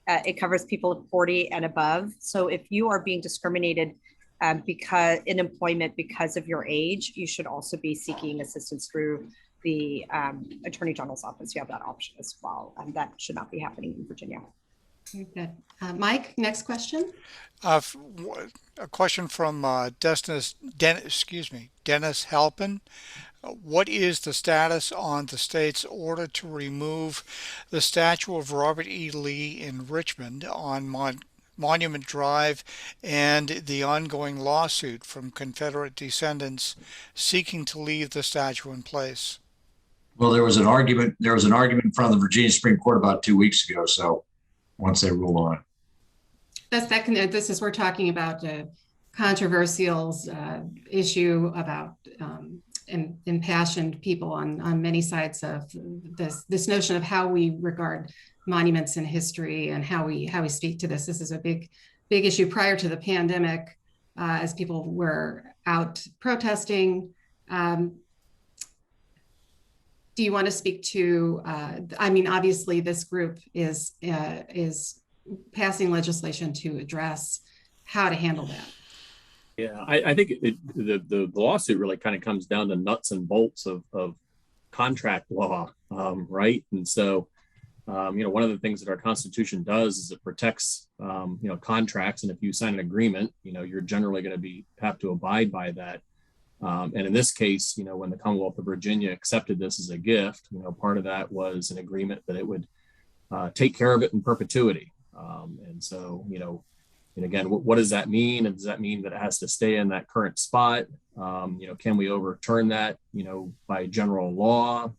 it covers people 40 and above. So if you are being discriminated because in employment because of your age, you should also be seeking assistance through the Attorney General's office. You have that option as well. And that should not be happening in Virginia. Very good. Mike, next question. A question from Dennis Halpin. What is the status on the state's order to remove the statue of Robert E. Lee in Richmond on Monument Drive and the ongoing lawsuit from Confederate descendants seeking to leave the statue in place? Well, there was an argument in front of the Virginia Supreme Court about 2 weeks ago. So once they ruled on it. We're talking about a controversial issue about impassioned people on many sides of this notion of how we regard monuments in history and how we speak to this. This is a big issue prior to the pandemic, as people were out protesting. Do you want to speak to? I mean, obviously, this group is passing legislation to address how to handle that. Yeah, I think the lawsuit really kind of comes down to nuts and bolts of contract law, right? And so, one of the things that our Constitution does is it protects, contracts. And if you sign an agreement, you're generally going to have to abide by that. And in this case, when the Commonwealth of Virginia accepted this as a gift, part of that was an agreement that it would take care of it in perpetuity. And so, and again, what does that mean? And does that mean that it has to stay in that current spot? Can we overturn that, by general law?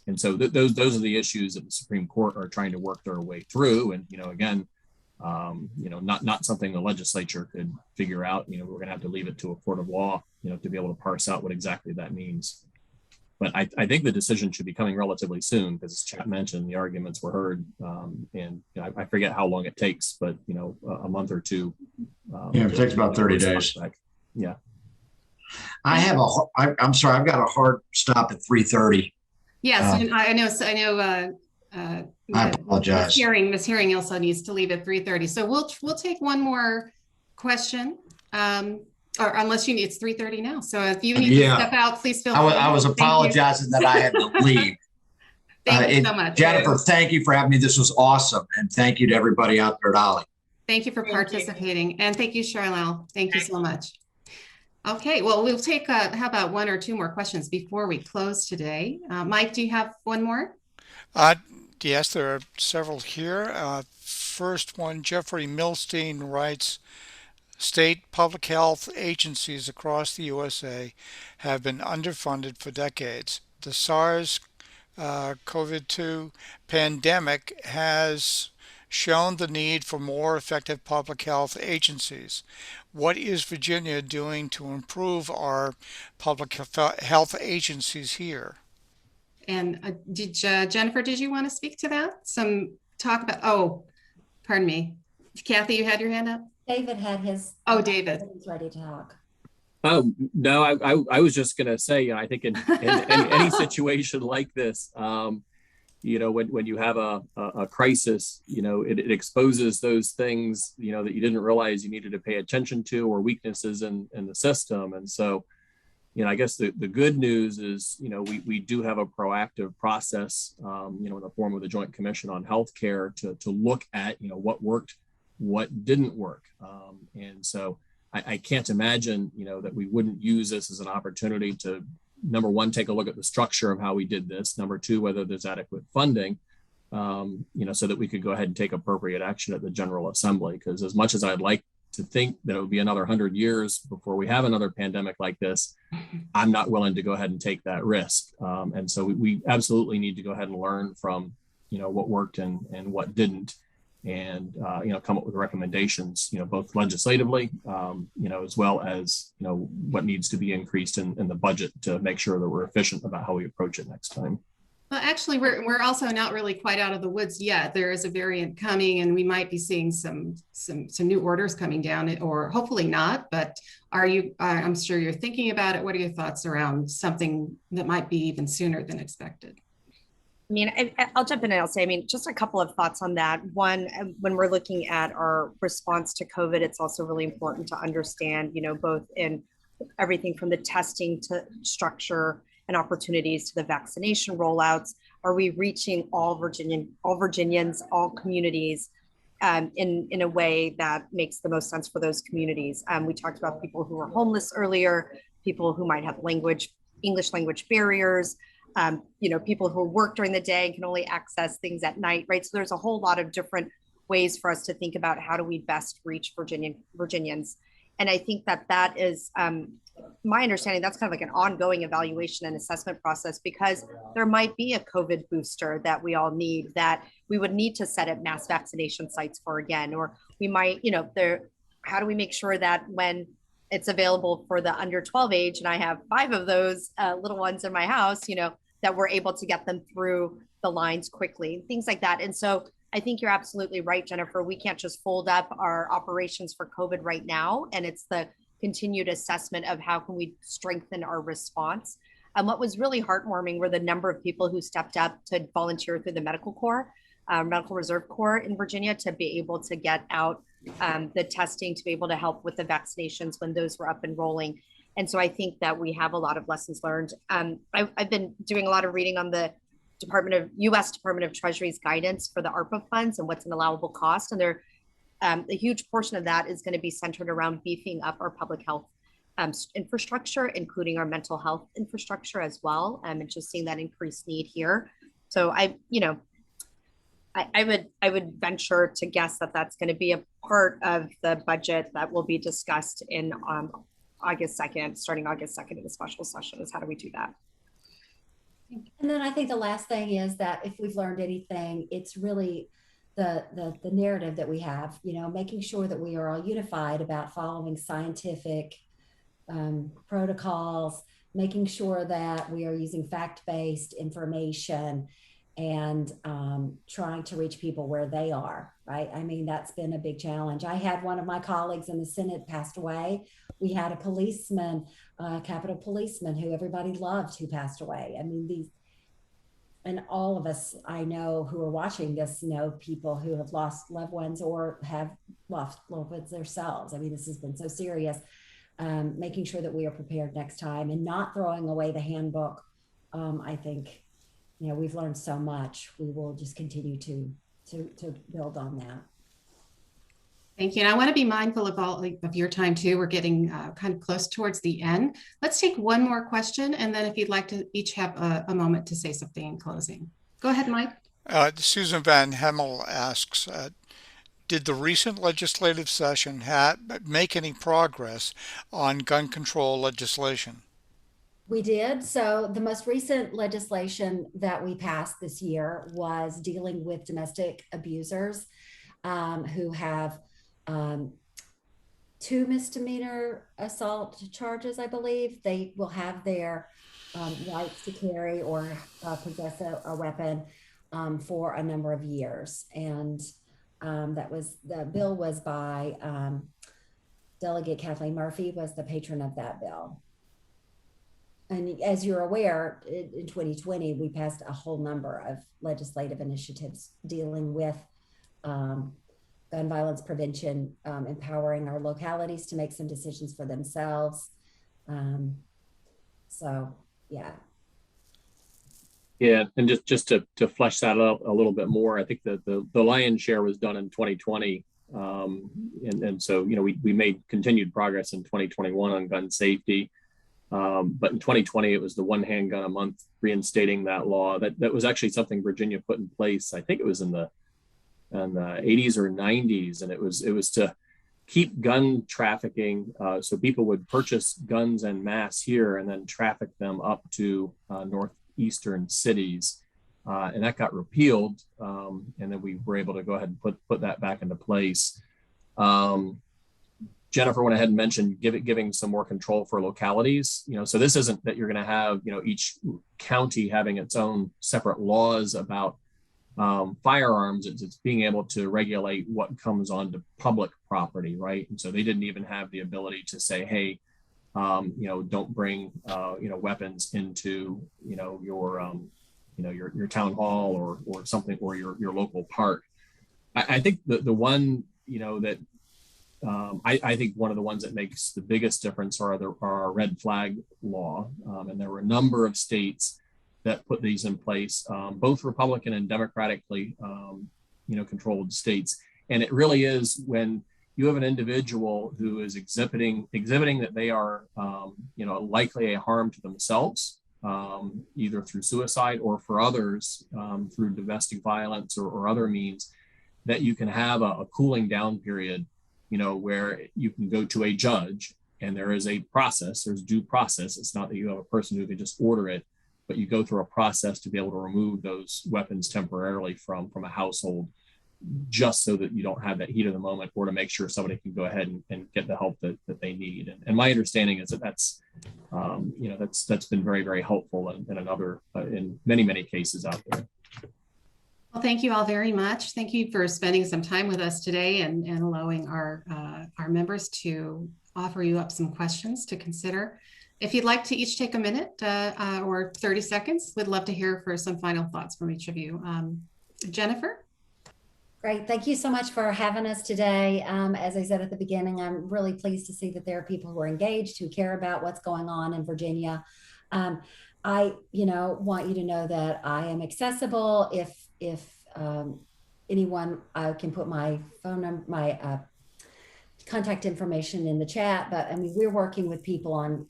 And so those are the issues that the Supreme Court are trying to work their way through. And, again, not something the legislature could figure out. We're going to have to leave it to a court of law, to be able to parse out what exactly that means. But I think the decision should be coming relatively soon, because as Chap mentioned, the arguments were heard, and I forget how long it takes, but a month or two. It takes about 30 days. Yeah. I'm sorry, I've got a hard stop at 3:30. Yes, I know. I apologize. This hearing also needs to leave at 3:30. So we'll take one more question. Or unless it's 3:30 now. So if you need to step out, please feel free. I was apologizing that I had to leave. Thank you so much. Jennifer, thank you for having me. This was awesome. And thank you to everybody out there at OLLI. Thank you for participating. And thank you, Charlelle. Thank you so much. Okay, well, we'll take, how about 1 or 2 more questions before we close today? Mike, do you have one more? Yes, there are several here. First one, Jeffrey Milstein writes, State public health agencies across the USA have been underfunded for decades. The SARS COVID-2 pandemic has shown the need for more effective public health agencies. What is Virginia doing to improve our public health agencies here? And Jennifer, did you want to speak to that? Some talk about, oh, pardon me. Kathy, you had your hand up? David had his. Oh, David. He's ready to talk. Oh, no, I was just going to say, I think in any situation like this, when you have a crisis, it exposes those things, that you didn't realize you needed to pay attention to, or weaknesses in the system. And so, I guess the good news is, we do have a proactive process, in the form of the Joint Commission on Healthcare to look at, what worked, what didn't work. And so I can't imagine, that we wouldn't use this as an opportunity to, number one, take a look at the structure of how we did this. Number two, whether there's adequate funding, so that we could go ahead and take appropriate action at the General Assembly. Because as much as I'd like to think that it would be another 100 years before we have another pandemic like this, I'm not willing to go ahead and take that risk. And so we absolutely need to go ahead and learn from, what worked and what didn't, and come up with recommendations, both legislatively, as well as what needs to be increased in the budget to make sure that we're efficient about how we approach it next time. Well, actually, we're also not really quite out of the woods yet. There is a variant coming, and we might be seeing some new orders coming down, or hopefully not. But I'm sure you're thinking about it. What are your thoughts around something that might be even sooner than expected? I mean, I'll jump in and I'll say, just a couple of thoughts on that. One, when we're looking at our response to COVID, it's also really important to understand, both in everything from the testing to structure and opportunities to the vaccination rollouts. Are we reaching all Virginians, all communities in a way that makes the most sense for those communities? We talked about people who are homeless earlier, people who might have English language barriers, people who work during the day and can only access things at night, right? So there's a whole lot of different ways for us to think about how do we best reach Virginians. And I think that is, my understanding, that's kind of like an ongoing evaluation and assessment process, because there might be a COVID booster that we all need, that we would need to set up mass vaccination sites for again, or we might, how do we make sure that when it's available for the under 12 age, and I have 5 of those little ones in my house, that we're able to get them through the lines quickly, things like that. And so I think you're absolutely right, Jennifer. We can't just fold up our operations for COVID right now. And it's the continued assessment of how can we strengthen our response. And what was really heartwarming were the number of people who stepped up to volunteer through the Medical Corps, Medical Reserve Corps in Virginia, to be able to get out the testing, to be able to help with the vaccinations when those were up and rolling. And so I think that we have a lot of lessons learned. I've been doing a lot of reading on the U.S. Department of Treasury's guidance for the ARPA funds and what's an allowable cost. And a huge portion of that is going to be centered around beefing up our public health infrastructure, including our mental health infrastructure as well. And just seeing that increased need here. So I would venture to guess that that's going to be a part of the budget that will be discussed in August 2nd, starting August 2nd in the special session, is how do we do that? And then I think the last thing is that if we've learned anything, it's really the narrative that we have, making sure that we are all unified about following scientific protocols, making sure that we are using fact-based information, and trying to reach people where they are, right? I mean, that's been a big challenge. I had one of my colleagues in the Senate passed away. We had a policeman, Capitol policeman who everybody loved, who passed away. I mean, and all of us I know who are watching this know people who have lost loved ones or have lost loved ones themselves. I mean, this has been so serious. Making sure that we are prepared next time and not throwing away the handbook. I think, we've learned so much. We will just continue to build on that. Thank you. And I want to be mindful of your time too. We're getting kind of close towards the end. Let's take one more question. And then if you'd like to each have a moment to say something in closing. Go ahead, Mike. Susan Van Hemel asks, Did the recent legislative session make any progress on gun control legislation? We did. So the most recent legislation that we passed this year was dealing with domestic abusers who have 2 misdemeanor assault charges, I believe. They will have their rights to carry or possess a weapon for a number of years. And the bill was by Delegate Kathy Murphy was the patron of that bill. And as you're aware, in 2020, we passed a whole number of legislative initiatives dealing with gun violence prevention, empowering our localities to make some decisions for themselves. So, yeah. Yeah, and just to flesh that out a little bit more, I think that the lion's share was done in 2020. And so, we made continued progress in 2021 on gun safety. But in 2020, it was the 1 handgun a month, reinstating that law. That was actually something Virginia put in place. I think it was in the 80s or 90s, and it was to keep gun trafficking. So people would purchase guns en masse here and then traffic them up to northeastern cities, and that got repealed. And then we were able to go ahead and put that back into place. Jennifer went ahead and mentioned giving some more control for localities. So this isn't that you're going to have, each county having its own separate laws about firearms. It's being able to regulate what comes onto public property, right? And so they didn't even have the ability to say, hey, don't bring, weapons into, your town hall or something, or your local park. I think the one, that I think one of the ones that makes the biggest difference are our red flag law. And there were a number of states that put these in place, both Republican and democratically, controlled states. And it really is when you have an individual who is exhibiting that they are, likely a harm to themselves, either through suicide or for others through domestic violence or other means, that you can have a cooling down period, where you can go to a judge and there is a process, there's due process. It's not that you have a person who can just order it, but you go through a process to be able to remove those weapons temporarily from a household, just so that you don't have that heat of the moment, or to make sure somebody can go ahead and get the help that they need. And my understanding is that's been very, very helpful in many, many cases out there. Well, thank you all very much. Thank you for spending some time with us today and allowing our members to offer you up some questions to consider. If you'd like to each take a minute or 30 seconds, we'd love to hear for some final thoughts from each of you. Jennifer? Great. Thank you so much for having us today. As I said at the beginning, I'm really pleased to see that there are people who are engaged, who care about what's going on in Virginia. I, want you to know that I am accessible. If anyone, I can put my phone number, my contact information in the chat. But I mean, we're working with people on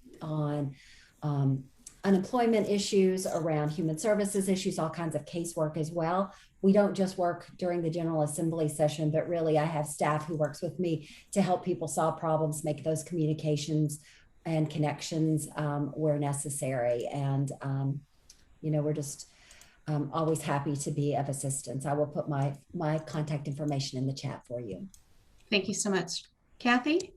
unemployment issues, around human services issues, all kinds of casework as well. We don't just work during the General Assembly session, but really I have staff who works with me to help people solve problems, make those communications and connections where necessary. And, we're just always happy to be of assistance. I will put my contact information in the chat for you. Thank you so much. Kathy?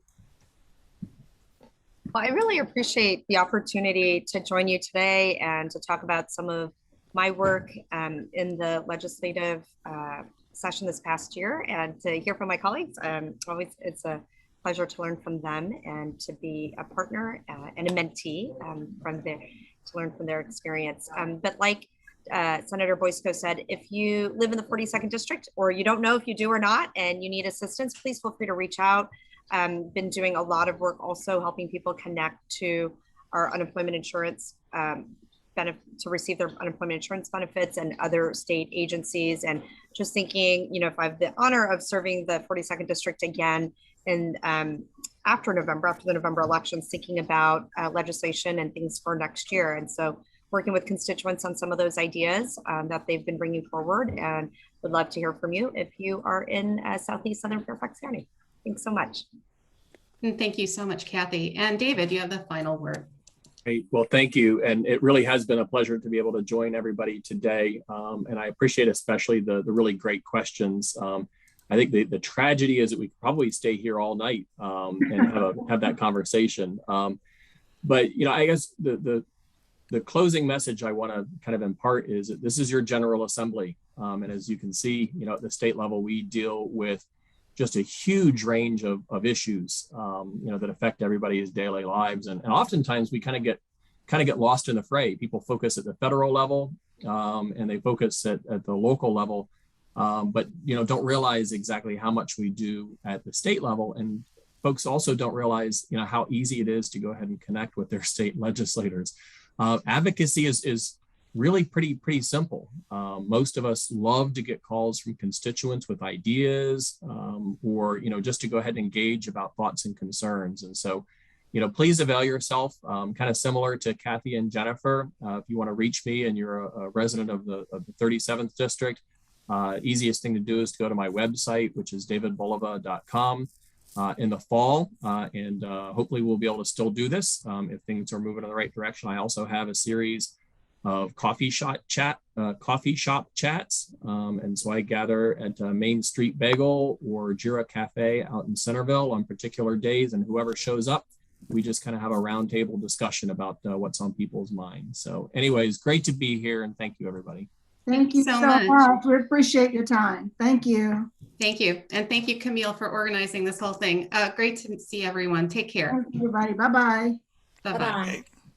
Well, I really appreciate the opportunity to join you today and to talk about some of my work in the legislative session this past year, and to hear from my colleagues. It's a pleasure to learn from them and to be a partner and a mentee to learn from their experience. But like Senator Boysko said, if you live in the 42nd district, or you don't know if you do or not, and you need assistance, please feel free to reach out. Been doing a lot of work also helping people connect to our unemployment insurance to receive their unemployment insurance benefits, and other state agencies. And just thinking, if I have the honor of serving the 42nd district again in after the November elections, thinking about legislation and things for next year. And so working with constituents on some of those ideas that they've been bringing forward, and would love to hear from you if you are in Southeast Southern Fairfax County. Thanks so much. And thank you so much, Kathy. And David, you have the final word. Great. Well, thank you. And it really has been a pleasure to be able to join everybody today. And I appreciate especially the really great questions. I think the tragedy is that we could probably stay here all night and have that conversation. But, you know, I guess the closing message I want to kind of impart is that this is your General Assembly. And as you can see, you know, at the state level, we deal with just a huge range of issues, you know, that affect everybody's daily lives. And oftentimes we kind of get lost in the fray. People focus at the federal level and they focus at the local level, but, you know, don't realize exactly how much we do at the state level. And folks also don't realize, you know, how easy it is to go ahead and connect with their state legislators. Advocacy is really pretty simple. Most of us love to get calls from constituents with ideas or, you know, just to go ahead and engage about thoughts and concerns. And so, you know, please avail yourself, kind of similar to Kathy and Jennifer. If you want to reach me and you're a resident of the 37th district, easiest thing to do is to go to my website, which is davidbulova.com. In the fall, and hopefully we'll be able to still do this if things are moving in the right direction. I also have a series of coffee shop chats, and so I gather at Main Street Bagel or Jira Cafe out in Centerville on particular days, and whoever shows up, we just kind of have a roundtable discussion about what's on people's minds. So, anyways, great to be here, and thank you, everybody. Thank you so much. We appreciate your time. Thank you. Thank you. And thank you, Camille, for organizing this whole thing. Great to see everyone. Take care. Thank you, everybody. Bye-bye. Bye-bye. Bye-bye. Okay.